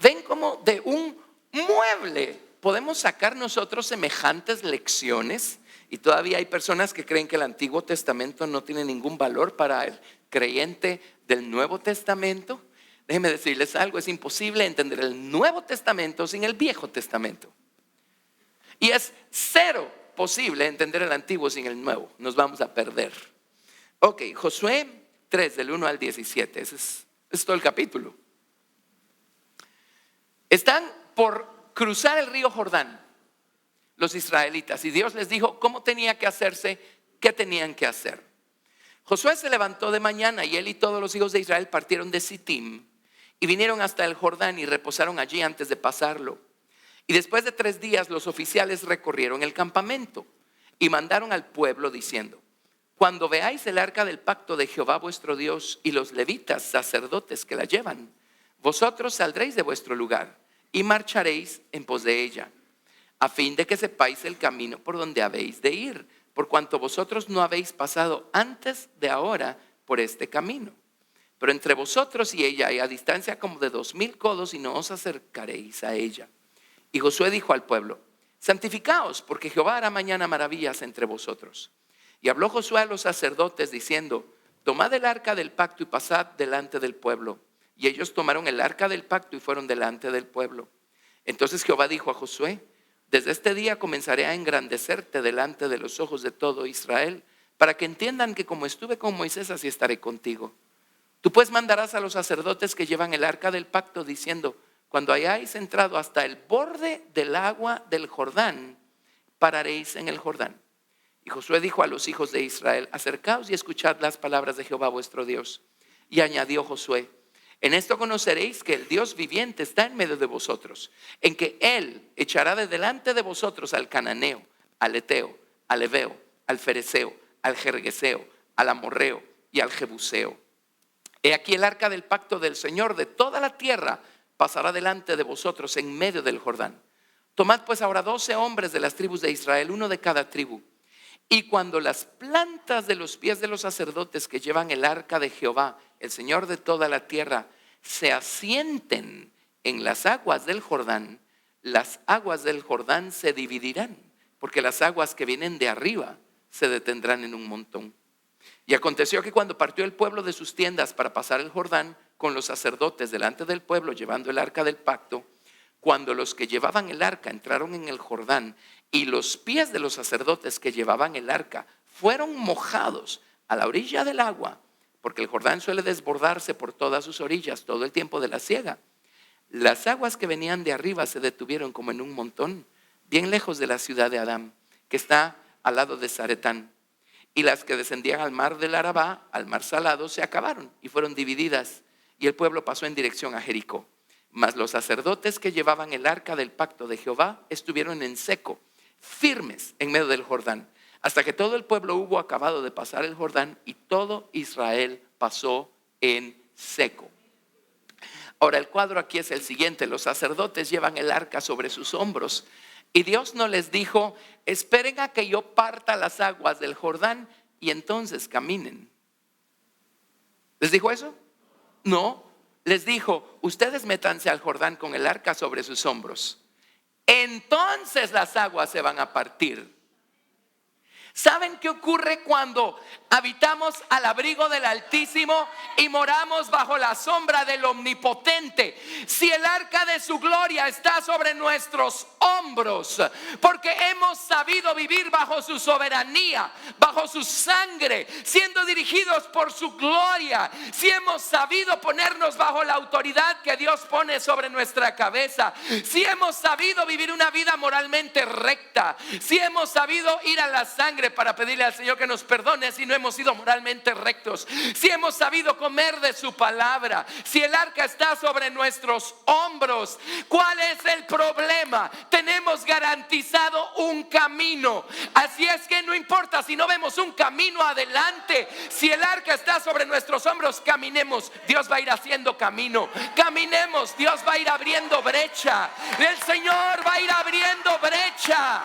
Ven cómo de un mueble podemos sacar nosotros semejantes lecciones. Y todavía hay personas que creen que el Antiguo Testamento no tiene ningún valor para el creyente del Nuevo Testamento. Déjenme decirles algo, es imposible entender el Nuevo Testamento sin el Viejo Testamento. Y es cero posible entender el Antiguo sin el Nuevo. Nos vamos a perder. Ok, Josué 3 del 1 al 17. Ese es todo el capítulo. Están por cruzar el río Jordán los israelitas. Y Dios les dijo cómo tenía que hacerse, qué tenían que hacer. Josué se levantó de mañana y él y todos los hijos de Israel partieron de Sittim y vinieron hasta el Jordán y reposaron allí antes de pasarlo. Y después de 3 días los oficiales recorrieron el campamento y mandaron al pueblo diciendo: cuando veáis el arca del pacto de Jehová vuestro Dios y los levitas sacerdotes que la llevan, vosotros saldréis de vuestro lugar y marcharéis en pos de ella, a fin de que sepáis el camino por donde habéis de ir, por cuanto vosotros no habéis pasado antes de ahora por este camino. Pero entre vosotros y ella hay a distancia como de 2000 codos y no os acercaréis a ella. Y Josué dijo al pueblo: santificaos, porque Jehová hará mañana maravillas entre vosotros. Y habló Josué a los sacerdotes diciendo: tomad el arca del pacto y pasad delante del pueblo. Y ellos tomaron el arca del pacto y fueron delante del pueblo. Entonces Jehová dijo a Josué: desde este día comenzaré a engrandecerte delante de los ojos de todo Israel, para que entiendan que como estuve con Moisés, así estaré contigo. Tú pues mandarás a los sacerdotes que llevan el arca del pacto diciendo: cuando hayáis entrado hasta el borde del agua del Jordán, pararéis en el Jordán. Y Josué dijo a los hijos de Israel: acercaos y escuchad las palabras de Jehová vuestro Dios. Y añadió Josué: en esto conoceréis que el Dios viviente está en medio de vosotros, en que Él echará de delante de vosotros al cananeo, al eteo, al heveo, al fereceo, al jergueseo, al amorreo y al jebuseo. He aquí el arca del pacto del Señor de toda la tierra pasará delante de vosotros en medio del Jordán. Tomad pues ahora 12 hombres de las tribus de Israel, uno de cada tribu. Y cuando las plantas de los pies de los sacerdotes que llevan el arca de Jehová, el Señor de toda la tierra, se asienten en las aguas del Jordán, las aguas del Jordán se dividirán, porque las aguas que vienen de arriba se detendrán en un montón. Y aconteció que cuando partió el pueblo de sus tiendas para pasar el Jordán, con los sacerdotes delante del pueblo llevando el arca del pacto, cuando los que llevaban el arca entraron en el Jordán y los pies de los sacerdotes que llevaban el arca fueron mojados a la orilla del agua, porque el Jordán suele desbordarse por todas sus orillas todo el tiempo de la siega, las aguas que venían de arriba se detuvieron como en un montón, bien lejos de la ciudad de Adán, que está al lado de Zaretán. Y las que descendían al mar del Arabá, al mar salado, se acabaron y fueron divididas. Y el pueblo pasó en dirección a Jericó. Mas los sacerdotes que llevaban el arca del pacto de Jehová estuvieron en seco, firmes en medio del Jordán, hasta que todo el pueblo hubo acabado de pasar el Jordán y todo Israel pasó en seco. Ahora el cuadro aquí es el siguiente: los sacerdotes llevan el arca sobre sus hombros y Dios no les dijo: esperen a que yo parta las aguas del Jordán y entonces caminen. ¿Les dijo eso? No, les dijo: ustedes métanse al Jordán con el arca sobre sus hombros, entonces las aguas se van a partir. ¿Saben qué ocurre cuando habitamos al abrigo del Altísimo y moramos bajo la sombra del Omnipotente? Si el arca de su gloria está sobre nuestros hombros, porque hemos sabido vivir bajo su soberanía, bajo su sangre, siendo dirigidos por su gloria, si hemos sabido ponernos bajo la autoridad que Dios pone sobre nuestra cabeza, si hemos sabido vivir una vida moralmente recta, si hemos sabido ir a la sangre sangre para pedirle al Señor que nos perdone si no hemos sido moralmente rectos, si hemos sabido comer de su palabra, si el arca está sobre nuestros hombros. ¿Cuál es el problema? Tenemos garantizado un camino. Así es que no importa si no vemos un camino adelante, si el arca está sobre nuestros hombros, caminemos. Dios va a ir haciendo camino. Caminemos, Dios va a ir abriendo brecha. El Señor va a ir abriendo brecha.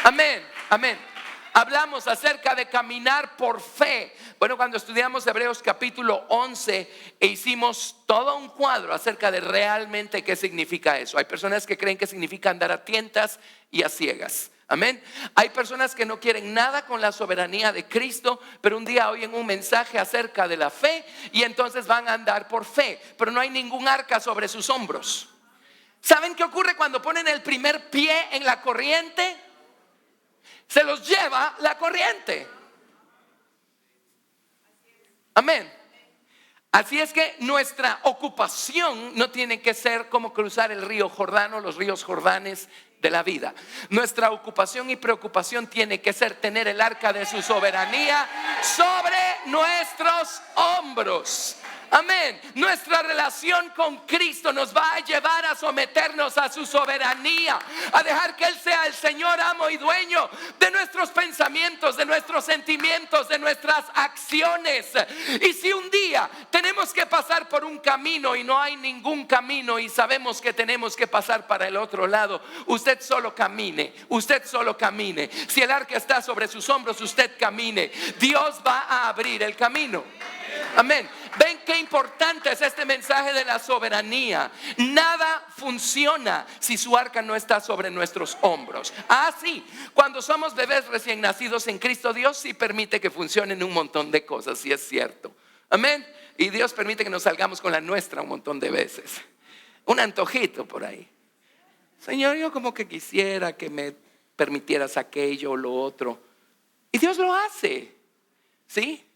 Amén, amén. Hablamos acerca de caminar por fe. Bueno, cuando estudiamos Hebreos capítulo 11 hicimos todo un cuadro acerca de realmente qué significa eso. Hay personas que creen que significa andar a tientas y a ciegas. Amén. Hay personas que no quieren nada con la soberanía de Cristo, pero un día oyen un mensaje acerca de la fe y entonces van a andar por fe, pero no hay ningún arca sobre sus hombros. ¿Saben qué ocurre cuando ponen el primer pie en la corriente? Se los lleva la corriente. Amén. Así es que nuestra ocupación no tiene que ser como cruzar el río Jordán o los ríos Jordanes de la vida. Nuestra ocupación y preocupación tiene que ser tener el arca de su soberanía sobre nuestros hombros. Amén. Nuestra relación con Cristo nos va a llevar a someternos a su soberanía, a dejar que Él sea el Señor, amo y dueño de nuestros pensamientos, de nuestros sentimientos, de nuestras acciones. Y si un día tenemos que pasar por un camino y no hay ningún camino y sabemos que tenemos que pasar para el otro lado, usted solo camine, usted solo camine. Si el arca está sobre sus hombros, usted camine. Dios va a abrir el camino. Amén. Ven qué importante es este mensaje de la soberanía. Nada funciona si su arca no está sobre nuestros hombros. Sí, cuando somos bebés recién nacidos en Cristo, Dios sí permite que funcionen un montón de cosas, sí es cierto. Amén. Y Dios permite que nos salgamos con la nuestra un montón de veces. Un antojito por ahí. Señor, yo como que quisiera que me permitieras aquello o lo otro. Y Dios lo hace. ¿Sí?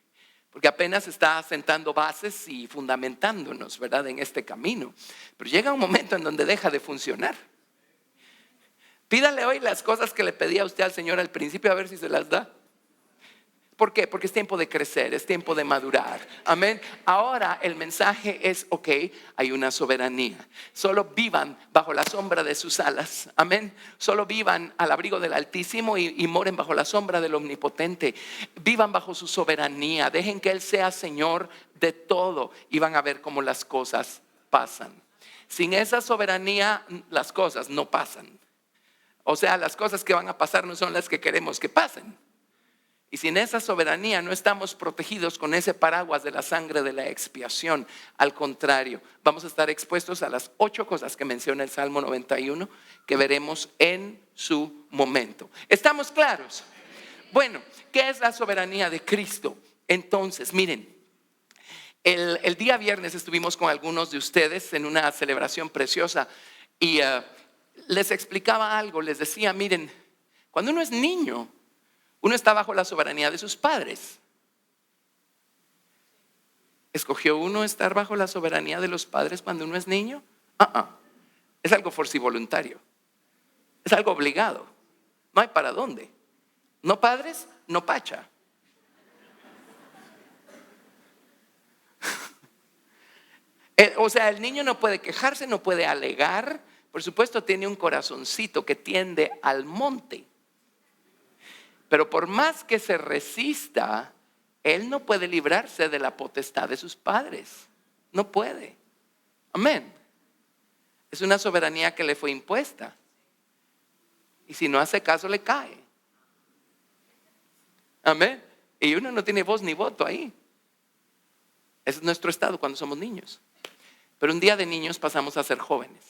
Porque apenas está sentando bases y fundamentándonos, ¿verdad?, en este camino. Pero llega un momento en donde deja de funcionar. Pídale hoy las cosas que le pedía usted al Señor al principio, a ver si se las da. ¿Por qué? Porque es tiempo de crecer, es tiempo de madurar. Amén. Ahora el mensaje es, ok, hay una soberanía. Solo vivan bajo la sombra de sus alas. Amén. Solo vivan al abrigo del Altísimo y moren bajo la sombra del Omnipotente. Vivan bajo su soberanía. Dejen que Él sea Señor de todo y van a ver cómo las cosas pasan. Sin esa soberanía las cosas no pasan. O sea, las cosas que van a pasar no son las que queremos que pasen. Y sin esa soberanía no estamos protegidos con ese paraguas de la sangre de la expiación. Al contrario, vamos a estar expuestos a las 8 cosas que menciona el Salmo 91 que veremos en su momento. ¿Estamos claros? Bueno, ¿qué es la soberanía de Cristo? Entonces, miren, el día viernes estuvimos con algunos de ustedes en una celebración preciosa y les explicaba algo, les decía, miren, cuando uno es niño, uno está bajo la soberanía de sus padres. ¿Escogió uno estar bajo la soberanía de los padres cuando uno es niño? Es algo forcivoluntario. Es algo obligado. No hay para dónde. No padres, no pacha. O sea, el niño no puede quejarse, no puede alegar. Por supuesto, tiene un corazoncito que tiende al monte. Pero por más que se resista, él no puede librarse de la potestad de sus padres. No puede. Amén. Es una soberanía que le fue impuesta. Y si no hace caso, le cae. Amén. Y uno no tiene voz ni voto ahí. Ese es nuestro estado cuando somos niños. Pero un día de niños pasamos a ser jóvenes.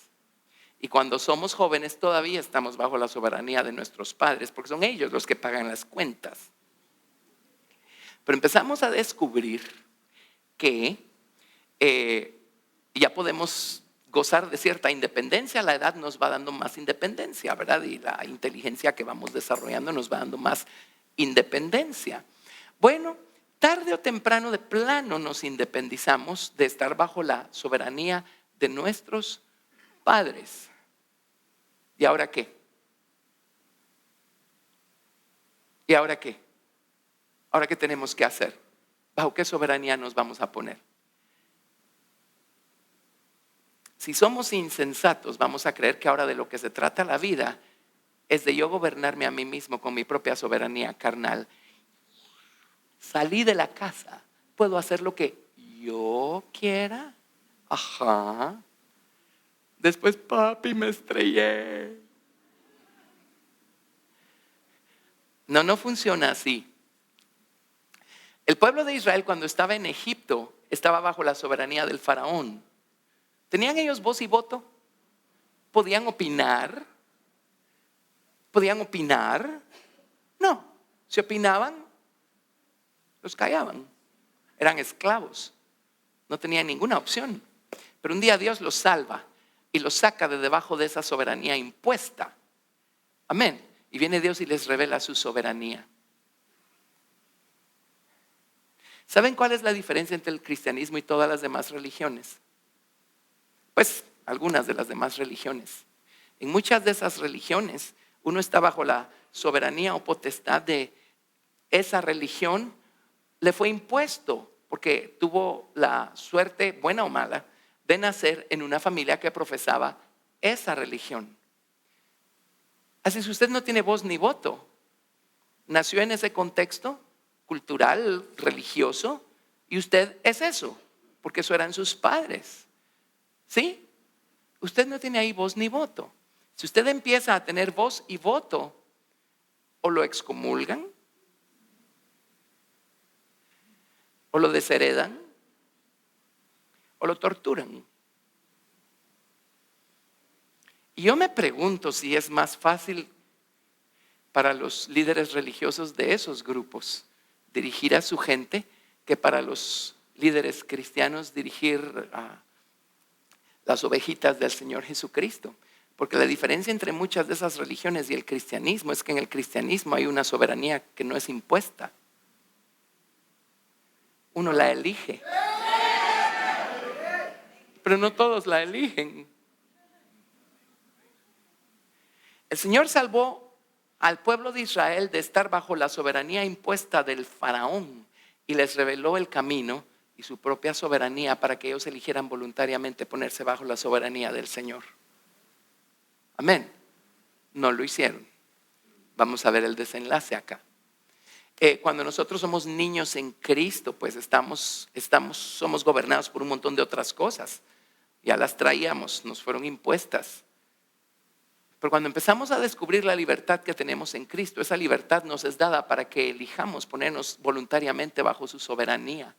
Y cuando somos jóvenes todavía estamos bajo la soberanía de nuestros padres, porque son ellos los que pagan las cuentas. Pero empezamos a descubrir que ya podemos gozar de cierta independencia. La edad nos va dando más independencia, ¿verdad? Y la inteligencia que vamos desarrollando nos va dando más independencia. Bueno, tarde o temprano de plano nos independizamos de estar bajo la soberanía de nuestros padres. ¿Y ahora qué? ¿Y ahora qué? ¿Ahora qué tenemos que hacer? ¿Bajo qué soberanía nos vamos a poner? Si somos insensatos, vamos a creer que ahora de lo que se trata la vida es de yo gobernarme a mí mismo con mi propia soberanía carnal. Salí de la casa, puedo hacer lo que yo quiera. Ajá. Después, papi, me estrellé. No funciona así. El pueblo de Israel, cuando estaba en Egipto, estaba bajo la soberanía del faraón. ¿Tenían ellos voz y voto? ¿Podían opinar? ¿Podían opinar? No. Si opinaban, los callaban. Eran esclavos. No tenían ninguna opción. Pero un día Dios los salva y los saca de debajo de esa soberanía impuesta. Amén. Y viene Dios y les revela su soberanía. ¿Saben cuál es la diferencia entre el cristianismo y todas las demás religiones? Pues algunas de las demás religiones. En muchas de esas religiones uno está bajo la soberanía o potestad de esa religión. Le fue impuesto porque tuvo la suerte, buena o mala, de nacer en una familia que profesaba esa religión. Así que usted no tiene voz ni voto. Nació en ese contexto cultural, religioso, y usted es eso, porque eso eran sus padres. ¿Sí? Usted no tiene ahí voz ni voto. Si usted empieza a tener voz y voto, o lo excomulgan, o lo desheredan, o lo torturan. Y yo me pregunto si es más fácil para los líderes religiosos de esos grupos dirigir a su gente que para los líderes cristianos dirigir a las ovejitas del Señor Jesucristo. Porque la diferencia entre muchas de esas religiones y el cristianismo es que en el cristianismo hay una soberanía que no es impuesta. Uno la elige. Pero no todos la eligen. El Señor salvó al pueblo de Israel de estar bajo la soberanía impuesta del faraón y les reveló el camino y su propia soberanía para que ellos eligieran voluntariamente ponerse bajo la soberanía del Señor. Amén. No lo hicieron. Vamos a ver el desenlace acá. Cuando nosotros somos niños en Cristo, pues somos gobernados por un montón de otras cosas. Ya las traíamos, nos fueron impuestas. Pero cuando empezamos a descubrir la libertad que tenemos en Cristo, esa libertad nos es dada para que elijamos ponernos voluntariamente bajo su soberanía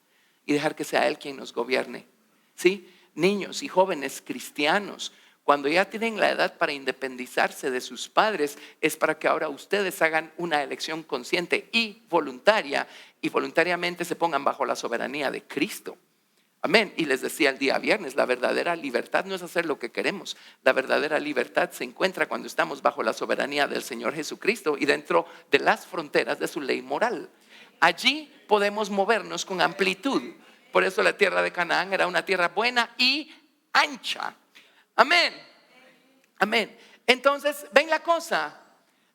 y dejar que sea Él quien nos gobierne. ¿Sí? Niños y jóvenes cristianos, cuando ya tienen la edad para independizarse de sus padres, es para que ahora ustedes hagan una elección consciente y voluntaria y voluntariamente se pongan bajo la soberanía de Cristo. Amén. Y les decía el día viernes, la verdadera libertad no es hacer lo que queremos. La verdadera libertad se encuentra cuando estamos bajo la soberanía del Señor Jesucristo y dentro de las fronteras de su ley moral. Allí podemos movernos con amplitud. Por eso la tierra de Canaán era una tierra buena y ancha. Amén. Amén. Entonces, ven la cosa.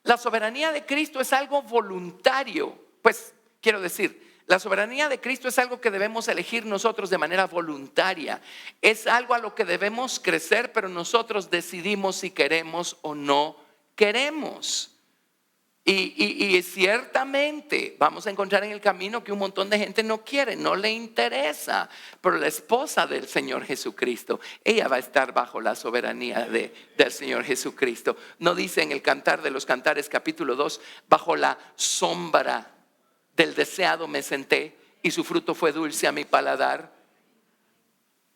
La soberanía de Cristo es algo voluntario. Pues, quiero decir, la soberanía de Cristo es algo que debemos elegir nosotros de manera voluntaria. Es algo a lo que debemos crecer, pero nosotros decidimos si queremos o no queremos. Y ciertamente vamos a encontrar en el camino que un montón de gente no quiere, no le interesa. Pero la esposa del Señor Jesucristo, ella va a estar bajo la soberanía del Señor Jesucristo. No dice en el Cantar de los Cantares capítulo 2, bajo la sombra del deseado me senté y su fruto fue dulce a mi paladar.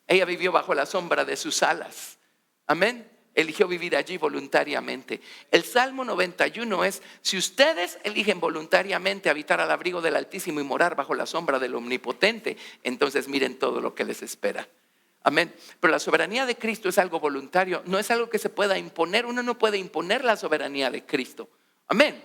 Ella vivió bajo la sombra de sus alas. Amén. Eligió vivir allí voluntariamente. El Salmo 91 es: si ustedes eligen voluntariamente habitar al abrigo del Altísimo y morar bajo la sombra del Omnipotente, entonces miren todo lo que les espera. Amén. Pero la soberanía de Cristo es algo voluntario, no es algo que se pueda imponer. Uno no puede imponer la soberanía de Cristo. Amén.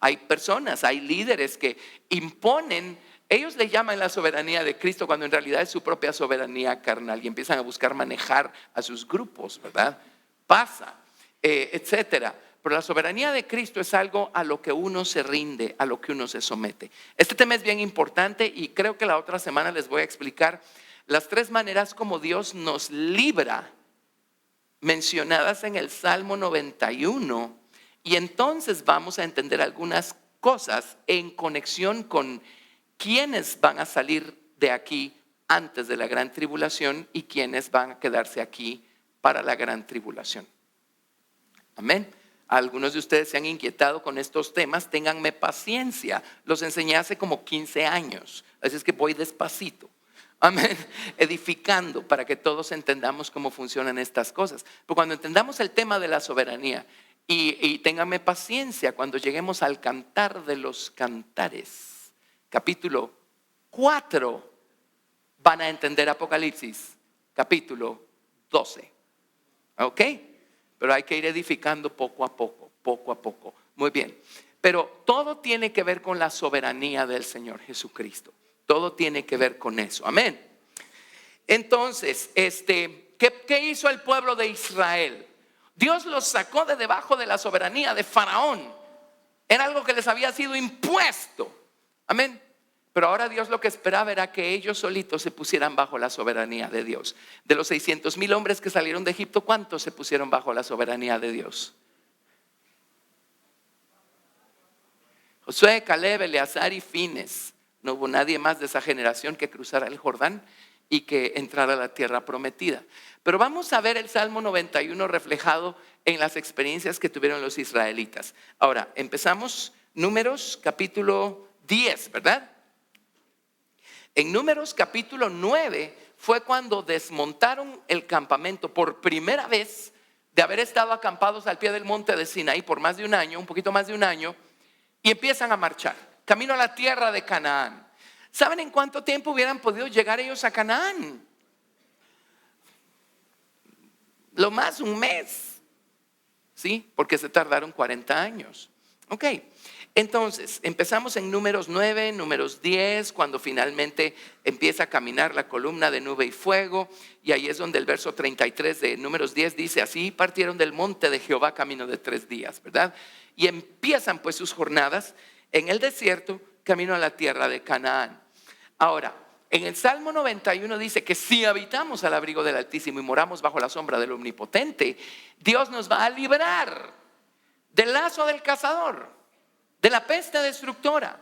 Hay personas, hay líderes que imponen. Ellos le llaman la soberanía de Cristo cuando en realidad es su propia soberanía carnal y empiezan a buscar manejar a sus grupos, ¿verdad? Pasa, etcétera. pero la soberanía de Cristo es algo a lo que uno se rinde, a lo que uno se somete. Este tema es bien importante y creo que la otra semana les voy a explicar las 3 maneras como Dios nos libra, mencionadas en el Salmo 91, y entonces vamos a entender algunas cosas en conexión con quiénes van a salir de aquí antes de la gran tribulación y quiénes van a quedarse aquí para la gran tribulación. Amén. Algunos de ustedes se han inquietado con estos temas, ténganme paciencia. Los enseñé hace como 15 años, así es que voy despacito. Amén. Edificando para que todos entendamos cómo funcionan estas cosas. Pero cuando entendamos el tema de la soberanía, y ténganme paciencia cuando lleguemos al Cantar de los Cantares, capítulo 4, van a entender Apocalipsis, capítulo 12. ¿Ok? Pero hay que ir edificando poco a poco, poco a poco. Muy bien. Pero todo tiene que ver con la soberanía del Señor Jesucristo. Todo tiene que ver con eso. Amén. Entonces, ¿qué hizo el pueblo de Israel? Dios los sacó de debajo de la soberanía de Faraón. Era algo que les había sido impuesto. Amén. Pero ahora Dios lo que esperaba era que ellos solitos se pusieran bajo la soberanía de Dios. De los 600,000 hombres que salieron de Egipto, ¿cuántos se pusieron bajo la soberanía de Dios? Josué, Caleb, Eleazar y Fines. No hubo nadie más de esa generación que cruzara el Jordán y que entrara a la tierra prometida. Pero vamos a ver el Salmo 91 reflejado en las experiencias que tuvieron los israelitas. Ahora, empezamos Números capítulo 10, ¿verdad? En Números capítulo 9 fue cuando desmontaron el campamento por primera vez de haber estado acampados al pie del monte de Sinaí por más de un año, un poquito más de un año, y empiezan a marchar, camino a la tierra de Canaán. ¿Saben en cuánto tiempo hubieran podido llegar ellos a Canaán? Lo más un mes, ¿sí? Porque se tardaron 40 años. Ok, entonces empezamos en Números 9, Números 10, cuando finalmente empieza a caminar la columna de nube y fuego. Y ahí es donde el verso 33 de Números 10 dice: así partieron del monte de Jehová camino de 3 días, ¿verdad? Y empiezan pues sus jornadas en el desierto, camino a la tierra de Canaán. Ahora, en el Salmo 91 dice que si habitamos al abrigo del Altísimo y moramos bajo la sombra del Omnipotente, Dios nos va a librar del lazo del cazador, de la peste destructora,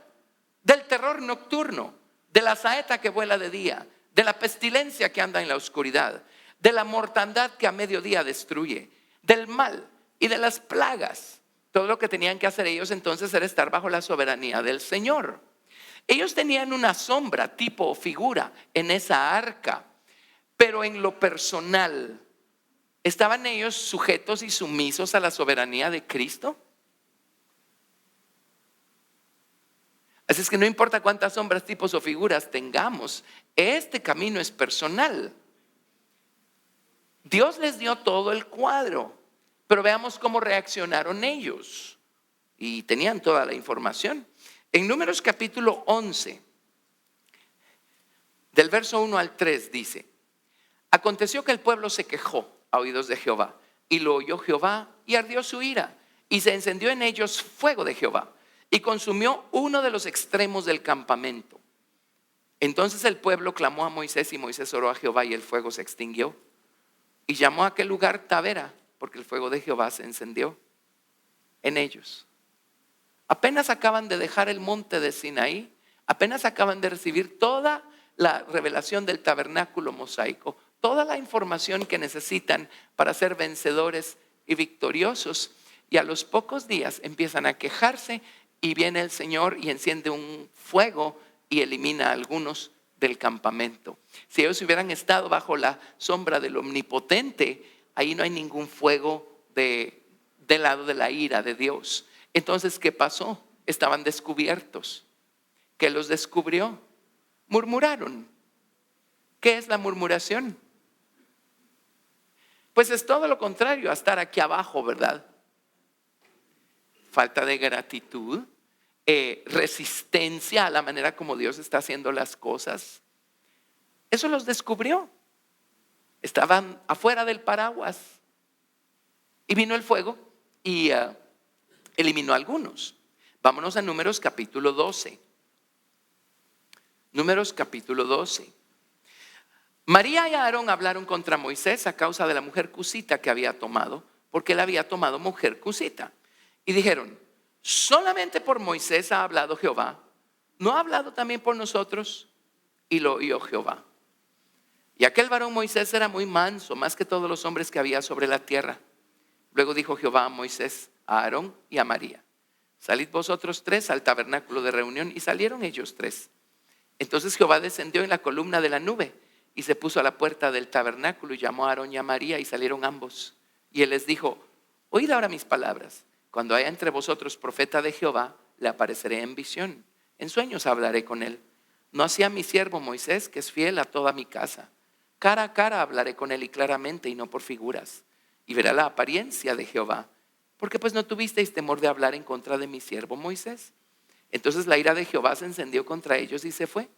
del terror nocturno, de la saeta que vuela de día, de la pestilencia que anda en la oscuridad, de la mortandad que a mediodía destruye, del mal y de las plagas. Todo lo que tenían que hacer ellos entonces era estar bajo la soberanía del Señor. Ellos tenían una sombra, tipo o figura en esa arca, pero en lo personal, ¿estaban ellos sujetos y sumisos a la soberanía de Cristo? Así es que no importa cuántas sombras, tipos o figuras tengamos, este camino es personal. Dios les dio todo el cuadro, pero veamos cómo reaccionaron ellos. Y tenían toda la información. En Números capítulo 11, del verso 1 al 3 dice: aconteció que el pueblo se quejó a oídos de Jehová, y lo oyó Jehová, y ardió su ira, y se encendió en ellos fuego de Jehová, y consumió uno de los extremos del campamento. Entonces el pueblo clamó a Moisés, y Moisés oró a Jehová, y el fuego se extinguió. Y llamó a aquel lugar Tabera, porque el fuego de Jehová se encendió en ellos. Apenas acaban de dejar el monte de Sinaí, apenas acaban de recibir toda la revelación del tabernáculo mosaico, toda la información que necesitan para ser vencedores y victoriosos. Y a los pocos días empiezan a quejarse y viene el Señor y enciende un fuego y elimina a algunos del campamento. Si ellos hubieran estado bajo la sombra del Omnipotente, ahí no hay ningún fuego del lado de la ira de Dios. Entonces, ¿qué pasó? Estaban descubiertos. ¿Qué los descubrió? Murmuraron. ¿Qué es la murmuración? Pues es todo lo contrario a estar aquí abajo, ¿verdad? Falta de gratitud, resistencia a la manera como Dios está haciendo las cosas. Eso los descubrió. Estaban afuera del paraguas y vino el fuego y eliminó algunos. Vámonos a Números capítulo 12. Números capítulo 12. María y Aarón hablaron contra Moisés a causa de la mujer cusita que había tomado, porque él había tomado mujer cusita. Y dijeron: solamente por Moisés ha hablado Jehová, ¿no ha hablado también por nosotros? Y lo oyó Jehová. Y aquel varón Moisés era muy manso, más que todos los hombres que había sobre la tierra. Luego dijo Jehová a Moisés, a Aarón y a María: salid vosotros tres al tabernáculo de reunión. Y salieron ellos tres. Entonces Jehová descendió en la columna de la nube y se puso a la puerta del tabernáculo y llamó a Aarón y a María, y salieron ambos. Y él les dijo: oíd ahora mis palabras. Cuando haya entre vosotros profeta de Jehová, le apareceré en visión. En sueños hablaré con él. No así a mi siervo Moisés, que es fiel a toda mi casa. Cara a cara hablaré con él, y claramente, y no por figuras. Y verá la apariencia de Jehová. Porque pues no tuvisteis temor de hablar en contra de mi siervo Moisés. Entonces la ira de Jehová se encendió contra ellos y se fue.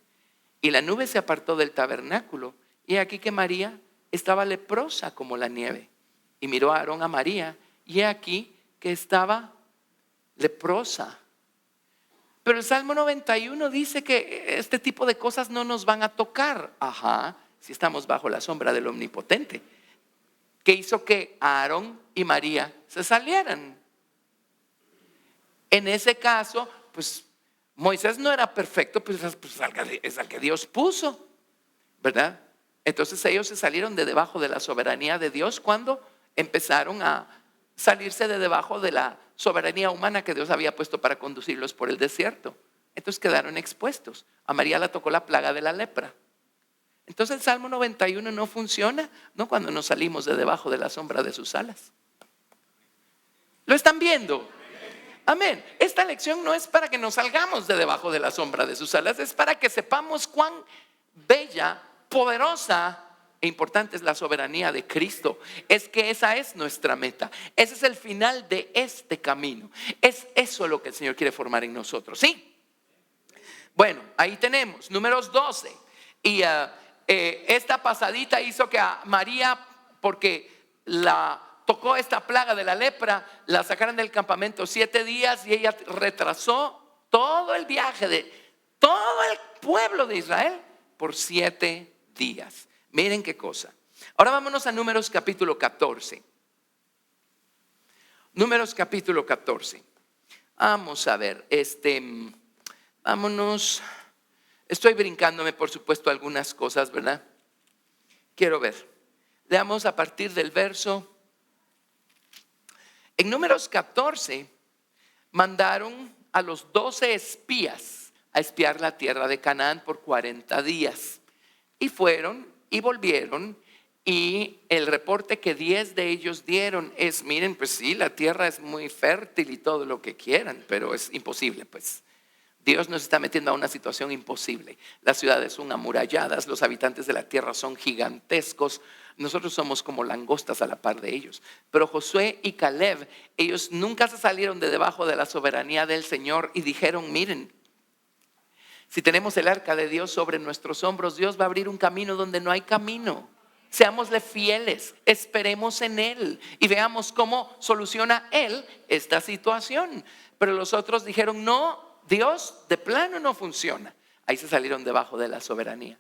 Y la nube se apartó del tabernáculo. Y aquí que María estaba leprosa como la nieve. Y miró a Aarón a María, y he aquí que estaba leprosa. Pero el Salmo 91 dice que este tipo de cosas no nos van a tocar. Ajá, si estamos bajo la sombra del Omnipotente, que hizo que Aarón y María se salieran. En ese caso, pues Moisés no era perfecto, pues es al que Dios puso, ¿verdad? Entonces ellos se salieron de debajo de la soberanía de Dios cuando empezaron a salirse de debajo de la soberanía humana que Dios había puesto para conducirlos por el desierto. Entonces quedaron expuestos. A María la tocó la plaga de la lepra. Entonces el Salmo 91 no funciona, no cuando nos salimos de debajo de la sombra de sus alas. ¿Lo están viendo? Amén. Esta lección no es para que nos salgamos de debajo de la sombra de sus alas, es para que sepamos cuán bella, poderosa e importante es la soberanía de Cristo. Es que esa es nuestra meta. Ese es el final de este camino. Es eso lo que el Señor quiere formar en nosotros, ¿sí? Bueno, ahí tenemos Números 12. Y esta pasadita hizo que a María, porque la tocó esta plaga de la lepra, la sacaran del campamento 7 días, y ella retrasó todo el viaje de todo el pueblo de Israel por 7 días. Miren qué cosa. Ahora vámonos a Números capítulo 14. Números capítulo 14. Vamos a ver, vámonos. Estoy brincándome, por supuesto, algunas cosas, ¿verdad? Quiero ver. Leamos a partir del verso. En Números 14 mandaron a los 12 espías a espiar la tierra de Canaán por 40 días. Y fueron y volvieron, y el reporte que 10 de ellos dieron es: miren, pues sí, la tierra es muy fértil y todo lo que quieran, pero es imposible, pues. Dios nos está metiendo a una situación imposible. Las ciudades son amuralladas, los habitantes de la tierra son gigantescos. Nosotros somos como langostas a la par de ellos. Pero Josué y Caleb, ellos nunca se salieron de debajo de la soberanía del Señor y dijeron: miren, si tenemos el arca de Dios sobre nuestros hombros, Dios va a abrir un camino donde no hay camino. Seámosle fieles, esperemos en Él y veamos cómo soluciona Él esta situación. Pero los otros dijeron: no, Dios de plano no funciona. Ahí se salieron debajo de la soberanía.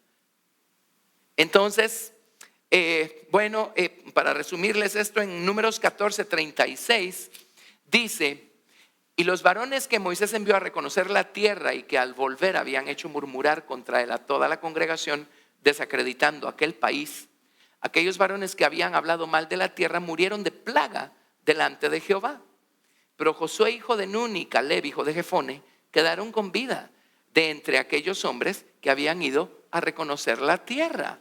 Entonces, para resumirles esto, en Números 14:36 dice: y los varones que Moisés envió a reconocer la tierra y que al volver habían hecho murmurar contra él a toda la congregación, desacreditando aquel país, aquellos varones que habían hablado mal de la tierra murieron de plaga delante de Jehová. Pero Josué, hijo de Nun, y Caleb, hijo de Jefone, quedaron con vida de entre aquellos hombres que habían ido a reconocer la tierra.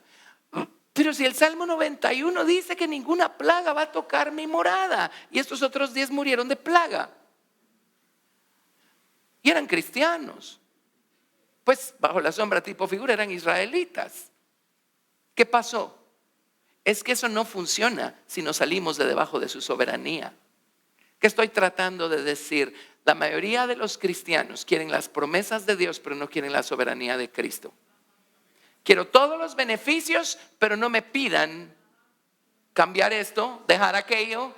Pero si el Salmo 91 dice que ninguna plaga va a tocar mi morada, y estos otros 10 murieron de plaga, y eran cristianos, pues bajo la sombra tipo figura eran israelitas. ¿Qué pasó? Es que eso no funciona si nos salimos de debajo de su soberanía. ¿Qué estoy tratando de decir? La mayoría de los cristianos quieren las promesas de Dios, pero no quieren la soberanía de Cristo. Quiero todos los beneficios, pero no me pidan cambiar esto, dejar aquello.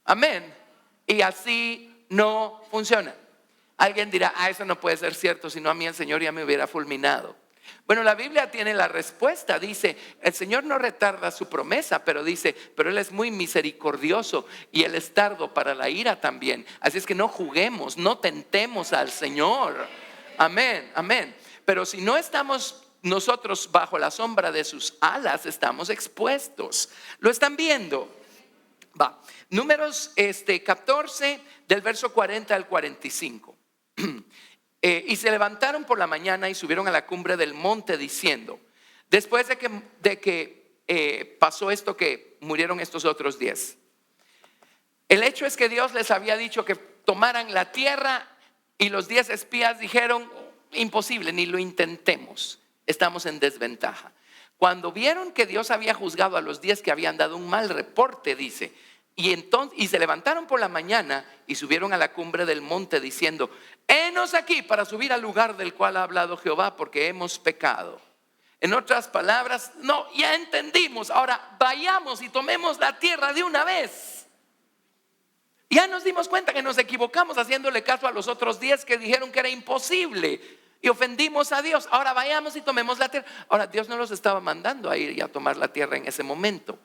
Amén. Y así no funciona. Alguien dirá, eso no puede ser cierto, si no a mí el Señor ya me hubiera fulminado. Bueno, la Biblia tiene la respuesta. Dice, el Señor no retarda su promesa, pero dice, pero Él es muy misericordioso y Él es tardo para la ira también. Así es que no juguemos, no tentemos al Señor. Amén, amén. Pero si no estamos nosotros bajo la sombra de sus alas, estamos expuestos. ¿Lo están viendo? Va. Números 14 del verso 40 al 45. Y se levantaron por la mañana y subieron a la cumbre del monte diciendo, después de que pasó esto, que murieron estos otros 10. El hecho es que Dios les había dicho que tomaran la tierra y los 10 espías dijeron, imposible, ni lo intentemos, estamos en desventaja. Cuando vieron que Dios había juzgado a los 10 que habían dado un mal reporte, dice, y se levantaron por la mañana y subieron a la cumbre del monte diciendo, henos aquí para subir al lugar del cual ha hablado Jehová, porque hemos pecado. En otras palabras, no, ya entendimos, ahora vayamos y tomemos la tierra de una vez. Ya nos dimos cuenta que nos equivocamos haciéndole caso a los otros 10 que dijeron que era imposible y ofendimos a Dios. Ahora vayamos y tomemos la tierra. Ahora Dios no los estaba mandando a ir y a tomar la tierra en ese momento.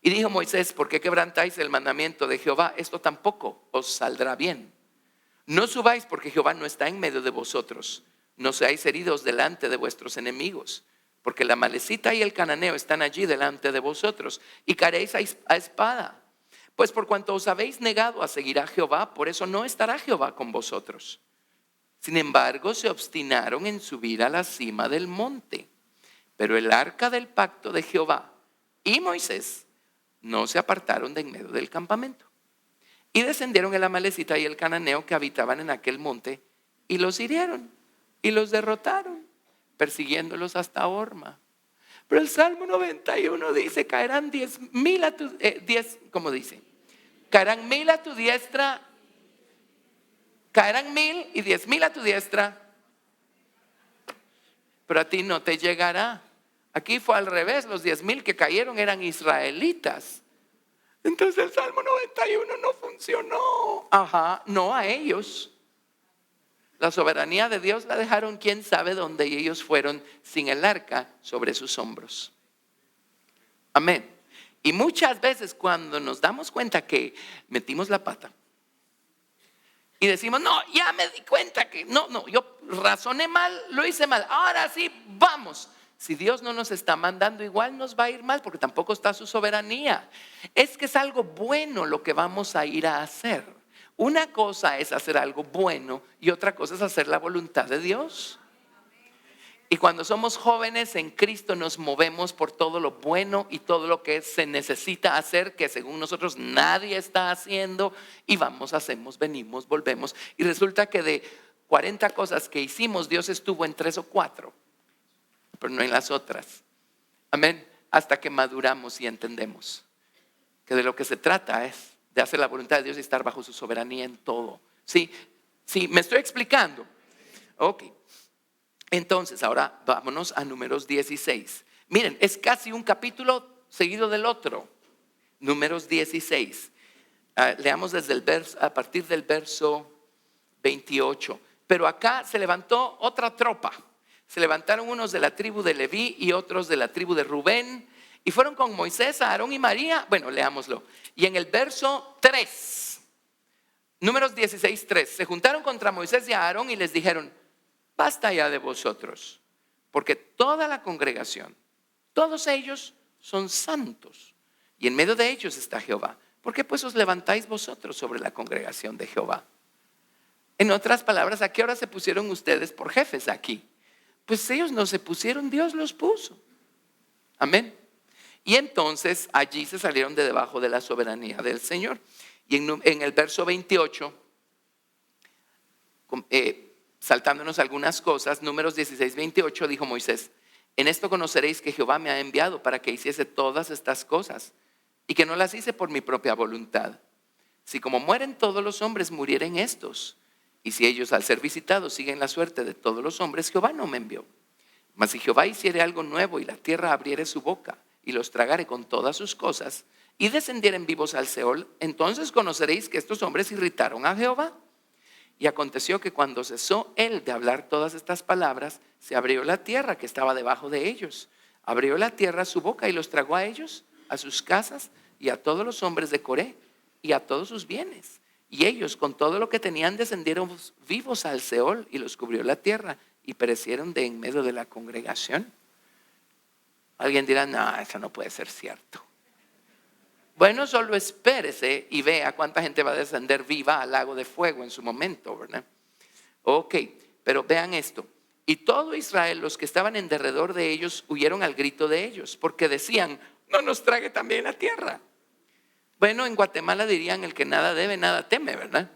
Y dijo Moisés, ¿por qué quebrantáis el mandamiento de Jehová? Esto tampoco os saldrá bien. No subáis, porque Jehová no está en medio de vosotros. No seáis heridos delante de vuestros enemigos, porque la Amalecita y el cananeo están allí delante de vosotros, y caeréis a espada. Pues por cuanto os habéis negado a seguir a Jehová, por eso no estará Jehová con vosotros. Sin embargo, se obstinaron en subir a la cima del monte. Pero el arca del pacto de Jehová y Moisés no se apartaron de en medio del campamento. Y descendieron el Amalecita y el cananeo que habitaban en aquel monte y los hirieron y los derrotaron, persiguiéndolos hasta Horma. Pero el Salmo 91 dice, caerán 10,000 a tu ¿cómo dice? Caerán 1,000 a tu diestra, caerán 1,000 y 10,000 a tu diestra, pero a ti no te llegará. Aquí fue al revés, los 10,000 que cayeron eran israelitas. Entonces el Salmo 91 no funcionó. No a ellos. La soberanía de Dios la dejaron quién sabe dónde y ellos fueron sin el arca sobre sus hombros. Amén. Y muchas veces cuando nos damos cuenta que metimos la pata y decimos, no, ya me di cuenta que no, yo razoné mal, lo hice mal, ahora sí, vamos. Si Dios no nos está mandando, igual nos va a ir mal, porque tampoco está su soberanía. Es que es algo bueno lo que vamos a ir a hacer. Una cosa es hacer algo bueno y otra cosa es hacer la voluntad de Dios. Y cuando somos jóvenes en Cristo nos movemos por todo lo bueno y todo lo que se necesita hacer, que según nosotros nadie está haciendo, y vamos, hacemos, venimos, volvemos. Y resulta que de 40 cosas que hicimos, Dios estuvo en 3 o 4, pero no en las otras. Amén. Hasta que maduramos y entendemos que de lo que se trata es de hacer la voluntad de Dios y estar bajo su soberanía en todo. ¿Sí? ¿Me estoy explicando? Ok. Entonces, ahora vámonos a Números 16. Miren, es casi un capítulo seguido del otro. Números 16. Leamos desde el verso, a partir del verso 28. Pero acá se levantó otra tropa. Se levantaron unos de la tribu de Leví y otros de la tribu de Rubén. Y fueron con Moisés, Aarón y María. Bueno, leámoslo. Y en el verso 3, Números 16, 3, se juntaron contra Moisés y Aarón y les dijeron, basta ya de vosotros, porque toda la congregación, todos ellos son santos, y en medio de ellos está Jehová. ¿Por qué pues os levantáis vosotros sobre la congregación de Jehová? En otras palabras, ¿a qué hora se pusieron ustedes por jefes aquí? Pues ellos no se pusieron, Dios los puso. Amén. Y entonces allí se salieron de debajo de la soberanía del Señor. Y en el verso 28, saltándonos algunas cosas, Números 16, 28, dijo Moisés, en esto conoceréis que Jehová me ha enviado para que hiciese todas estas cosas y que no las hice por mi propia voluntad. Si como mueren todos los hombres, murieren estos. Y si ellos al ser visitados siguen la suerte de todos los hombres, Jehová no me envió. Mas si Jehová hiciere algo nuevo y la tierra abriere su boca y los tragare con todas sus cosas, y descendieren vivos al Seol, entonces conoceréis que estos hombres irritaron a Jehová. Y aconteció que cuando cesó él de hablar todas estas palabras, se abrió la tierra que estaba debajo de ellos. Abrió la tierra su boca y los tragó a ellos, a sus casas y a todos los hombres de Coré y a todos sus bienes. Y ellos con todo lo que tenían descendieron vivos al Seol y los cubrió la tierra y perecieron de en medio de la congregación. Alguien dirá, no, eso no puede ser cierto. Bueno, solo espérese y vea cuánta gente va a descender viva al lago de fuego en su momento, ¿verdad? Ok, pero vean esto. Y todo Israel, los que estaban en derredor de ellos, huyeron al grito de ellos, porque decían, no nos trague también la tierra. Bueno, en Guatemala dirían, el que nada debe, nada teme, ¿verdad?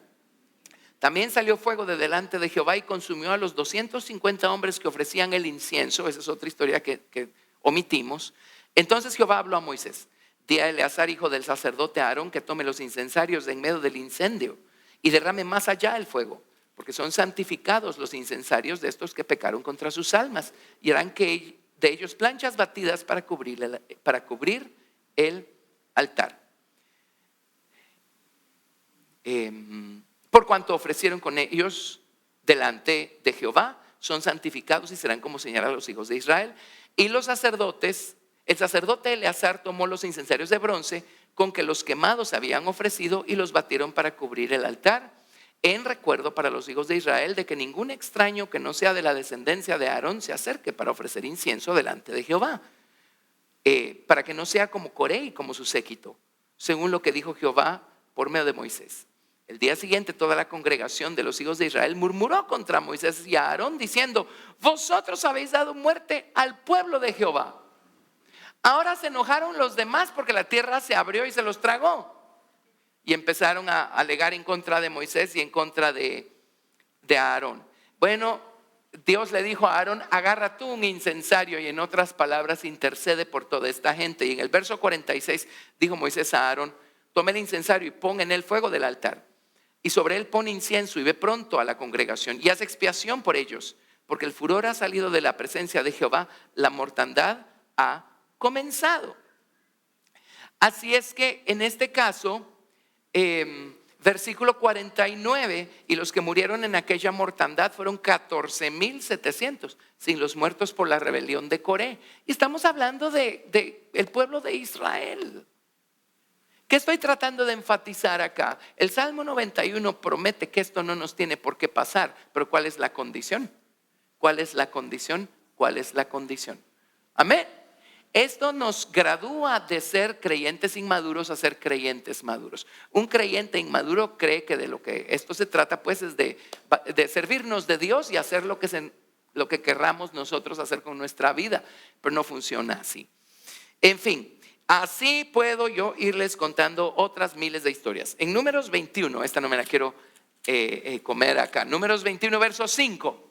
También salió fuego de delante de Jehová y consumió a los 250 hombres que ofrecían el incienso. Esa es otra historia que omitimos. Entonces Jehová habló a Moisés: di a Eleazar, hijo del sacerdote Aarón, que tome los incensarios de en medio del incendio y derrame más allá el fuego, porque son santificados los incensarios de estos que pecaron contra sus almas, y harán que de ellos planchas batidas para cubrir el altar. Por cuanto ofrecieron con ellos delante de Jehová, son santificados y serán como señal a los hijos de Israel. Y los sacerdotes, el sacerdote Eleazar tomó los incensarios de bronce con que los quemados habían ofrecido y los batieron para cubrir el altar, en recuerdo para los hijos de Israel de que ningún extraño que no sea de la descendencia de Aarón se acerque para ofrecer incienso delante de Jehová, para que no sea como Coré y como su séquito, según lo que dijo Jehová por medio de Moisés. El día siguiente toda la congregación de los hijos de Israel murmuró contra Moisés y a Aarón diciendo: vosotros habéis dado muerte al pueblo de Jehová. Ahora se enojaron los demás porque la tierra se abrió y se los tragó. Y empezaron a alegar en contra de Moisés y en contra de Aarón. Bueno, Dios le dijo a Aarón: agarra tú un incensario, y en otras palabras, intercede por toda esta gente. Y en el verso 46 dijo Moisés a Aarón: toma el incensario y pon en él fuego del altar, y sobre él pone incienso, y ve pronto a la congregación y haz expiación por ellos, porque el furor ha salido de la presencia de Jehová, la mortandad ha comenzado. Así es que en este caso, versículo 49, y los que murieron en aquella mortandad fueron 14,700, sin los muertos por la rebelión de Coré. Y estamos hablando de el pueblo de Israel. ¿Qué estoy tratando de enfatizar acá? El Salmo 91 promete que esto no nos tiene por qué pasar, pero ¿cuál es la condición? ¿Cuál es la condición? ¿Cuál es la condición? Amén. Esto nos gradúa de ser creyentes inmaduros a ser creyentes maduros. Un creyente inmaduro cree que de lo que esto se trata pues es de servirnos de Dios y hacer lo que querramos nosotros hacer con nuestra vida, pero no funciona así. En fin, así puedo yo irles contando otras miles de historias. En Números 21, esta no me la quiero comer acá. Números 21, verso 5.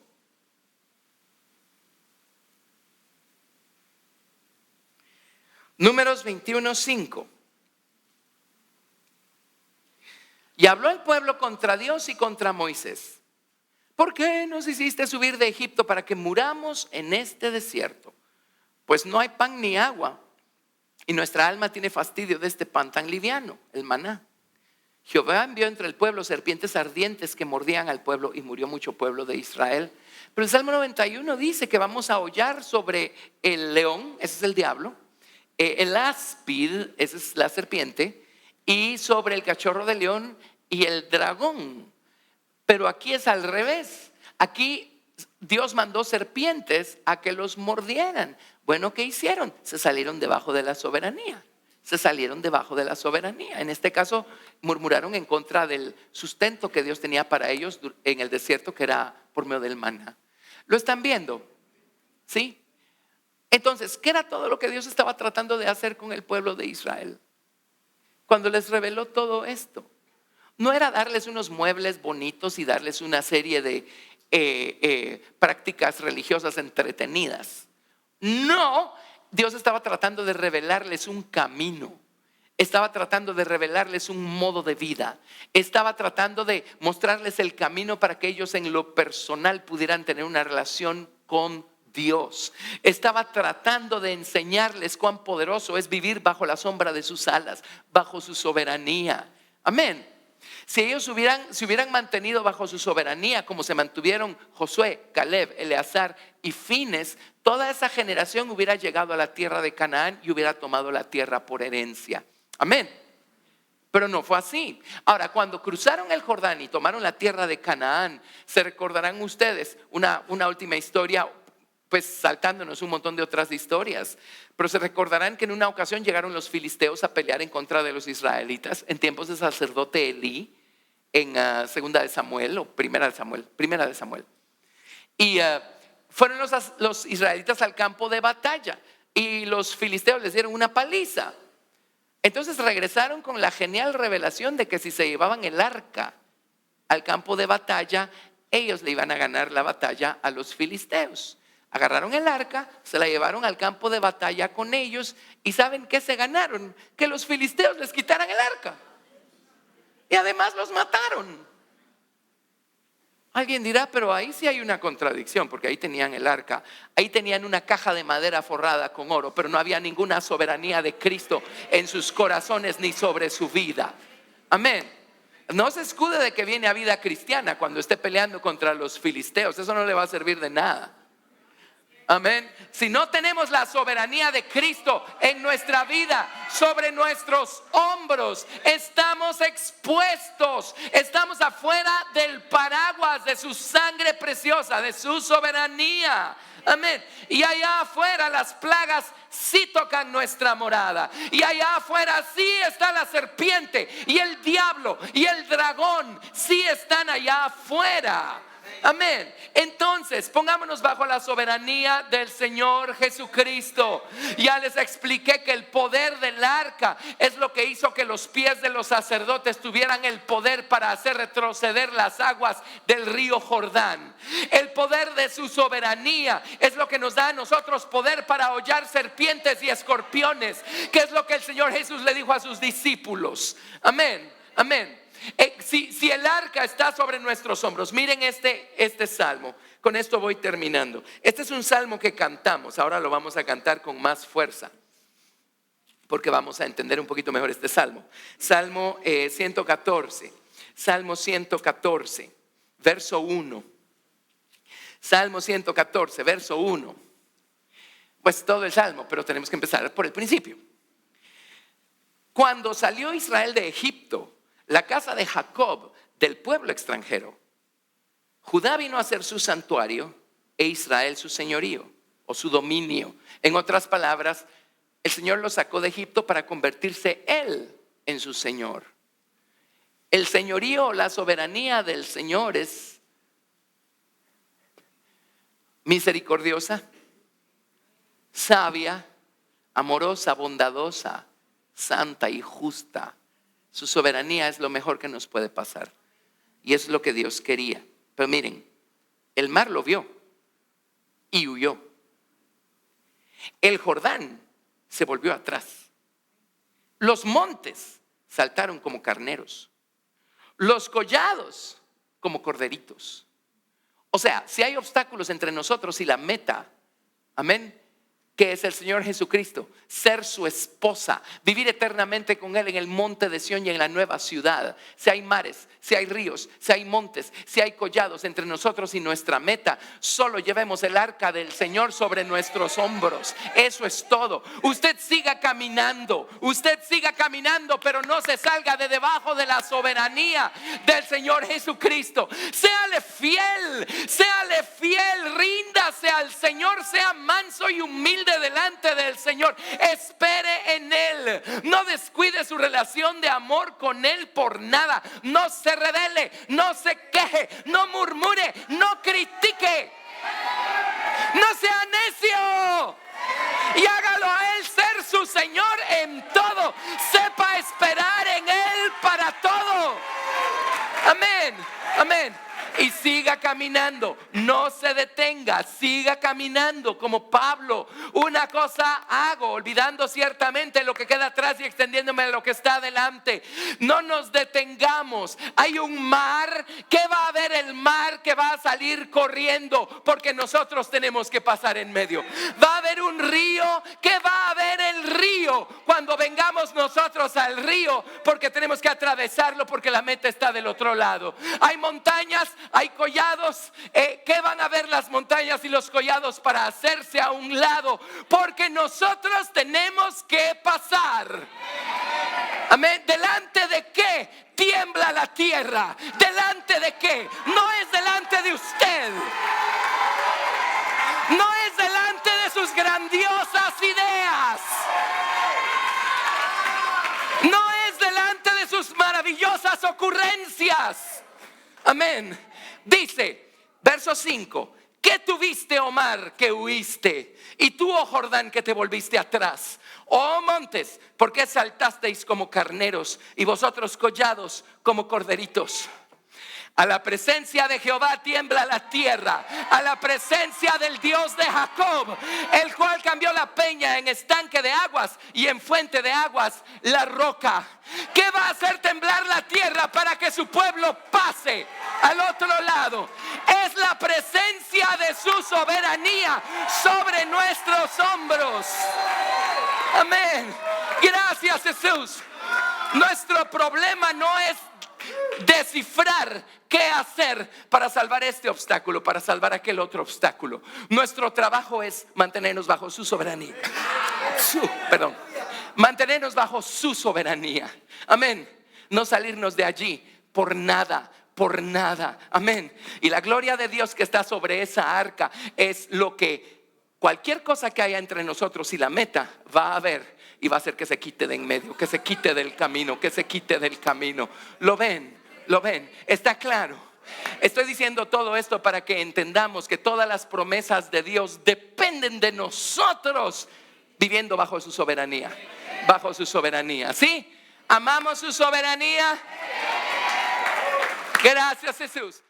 Números 21, 5. Y habló el pueblo contra Dios y contra Moisés: ¿por qué nos hiciste subir de Egipto para que muramos en este desierto? Pues no hay pan ni agua, y nuestra alma tiene fastidio de este pan tan liviano, el maná. Jehová envió entre el pueblo serpientes ardientes que mordían al pueblo, y murió mucho pueblo de Israel. Pero el Salmo 91 dice que vamos a hollar sobre el león, ese es el diablo, el áspid, esa es la serpiente, y sobre el cachorro de león y el dragón. Pero aquí es al revés. Aquí Dios mandó serpientes a que los mordieran. Bueno, ¿qué hicieron? Se salieron debajo de la soberanía. Se salieron debajo de la soberanía. En este caso, murmuraron en contra del sustento que Dios tenía para ellos en el desierto, que era por medio del maná. ¿Lo están viendo? ¿Sí? Entonces, ¿qué era todo lo que Dios estaba tratando de hacer con el pueblo de Israel cuando les reveló todo esto? No era darles unos muebles bonitos y darles una serie de prácticas religiosas entretenidas. No, Dios estaba tratando de revelarles un camino. Estaba tratando de revelarles un modo de vida. Estaba tratando de mostrarles el camino para que ellos en lo personal pudieran tener una relación con Dios. Estaba tratando de enseñarles cuán poderoso es vivir bajo la sombra de sus alas, bajo su soberanía. Amén. Si ellos se hubieran mantenido bajo su soberanía como se mantuvieron Josué, Caleb, Eleazar y Fines, toda esa generación hubiera llegado a la tierra de Canaán y hubiera tomado la tierra por herencia. Amén. Pero no fue así. Ahora, cuando cruzaron el Jordán y tomaron la tierra de Canaán, se recordarán ustedes una última historia, pues saltándonos un montón de otras historias. Pero se recordarán que en una ocasión llegaron los filisteos a pelear en contra de los israelitas en tiempos del sacerdote Elí, en segunda de Samuel o primera de Samuel. Y fueron los israelitas al campo de batalla y los filisteos les dieron una paliza. Entonces regresaron con la genial revelación de que si se llevaban el arca al campo de batalla, ellos le iban a ganar la batalla a los filisteos. Agarraron el arca, se la llevaron al campo de batalla con ellos y ¿saben qué se ganaron? Que los filisteos les quitaran el arca y además los mataron. Alguien dirá, pero ahí sí hay una contradicción, porque ahí tenían el arca, ahí tenían una caja de madera forrada con oro, pero no había ninguna soberanía de Cristo en sus corazones ni sobre su vida. Amén. No se escude de que viene a vida cristiana cuando esté peleando contra los filisteos, eso no le va a servir de nada. Amén. Si no tenemos la soberanía de Cristo en nuestra vida, sobre nuestros hombros, estamos expuestos, estamos afuera del paraguas de su sangre preciosa, de su soberanía. Amén. Y allá afuera las plagas sí tocan nuestra morada. Y allá afuera sí está la serpiente y el diablo y el dragón, sí están allá afuera. Amén. Entonces, pongámonos bajo la soberanía del Señor Jesucristo. Ya les expliqué que el poder del arca es lo que hizo que los pies de los sacerdotes tuvieran el poder para hacer retroceder las aguas del río Jordán. El poder de su soberanía es lo que nos da a nosotros poder para hollar serpientes y escorpiones, que es lo que el Señor Jesús le dijo a sus discípulos. Amén, amén. Si el arca está sobre nuestros hombros, miren este salmo. Con esto voy terminando. Este es un salmo que cantamos. Ahora lo vamos a cantar con más fuerza, porque vamos a entender un poquito mejor este salmo. Salmo 114. Salmo 114, verso 1. Salmo 114, verso 1. Pues todo el salmo, pero tenemos que empezar por el principio. Cuando salió Israel de Egipto, la casa de Jacob del pueblo extranjero, Judá vino a ser su santuario e Israel su señorío o su dominio. En otras palabras, el Señor los sacó de Egipto para convertirse Él en su Señor. El señorío o la soberanía del Señor es misericordiosa, sabia, amorosa, bondadosa, santa y justa. Su soberanía es lo mejor que nos puede pasar. Y es lo que Dios quería. Pero miren, el mar lo vio y huyó. El Jordán se volvió atrás. Los montes saltaron como carneros. Los collados como corderitos. O sea, si hay obstáculos entre nosotros y la meta, amén, que es el Señor Jesucristo, ser su esposa, vivir eternamente con Él en el monte de Sión y en la nueva ciudad. Si hay mares, si hay ríos, si hay montes, si hay collados entre nosotros y nuestra meta, solo llevemos el arca del Señor sobre nuestros hombros. Eso es todo. Usted siga caminando, pero no se salga de debajo de la soberanía del Señor Jesucristo. Séale fiel, ríndase al Señor, sea manso y humilde delante del Señor. Espere en Él. No descuide su relación de amor con Él por nada. No se rebele, no se queje, no murmure, no critique, no sea necio y hágalo a Él ser su Señor en todo. Sepa esperar en Él para todo. Amén, amén. Y siga caminando, no se detenga, siga caminando como Pablo. Una cosa hago, olvidando ciertamente lo que queda atrás y extendiéndome a lo que está adelante. No nos detengamos. Hay un mar, que va a haber el mar que va a salir corriendo, porque nosotros tenemos que pasar en medio. Va a haber un río, que va a haber el río cuando vengamos nosotros al río, porque tenemos que atravesarlo, porque la meta está del otro lado. Hay montañas, hay collados. ¿Qué van a ver las montañas y los collados para hacerse a un lado? Porque nosotros tenemos que pasar. Amén. ¿Delante de qué tiembla la tierra? ¿Delante de qué? No es delante de usted. No es delante de sus grandiosas ideas. No es delante de sus maravillosas ocurrencias. Amén. Dice, verso 5: ¿qué tuviste, oh mar, que huiste? Y tú, oh Jordán, que te volviste atrás. Oh montes, ¿por qué saltasteis como carneros? Y vosotros collados como corderitos. A la presencia de Jehová tiembla la tierra, a la presencia del Dios de Jacob, el cual cambió la peña en estanque de aguas y en fuente de aguas la roca. ¿Qué va a hacer temblar la tierra para que su pueblo pase al otro lado? Es la presencia de su soberanía sobre nuestros hombros. Amén. Gracias, Jesús. Nuestro problema no es descifrar qué hacer para salvar este obstáculo, para salvar aquel otro obstáculo. Nuestro trabajo es mantenernos bajo su soberanía. Mantenernos bajo su soberanía. Amén. No salirnos de allí por nada. Por nada. Amén. Y la gloria de Dios que está sobre esa arca es lo que cualquier cosa que haya entre nosotros y la meta va a haber. Y va a hacer que se quite de en medio, que se quite del camino, que se quite del camino. ¿Lo ven? ¿Lo ven? ¿Está claro? Estoy diciendo todo esto para que entendamos que todas las promesas de Dios dependen de nosotros viviendo bajo su soberanía. Bajo su soberanía. ¿Sí? ¿Amamos su soberanía? Gracias, Jesús.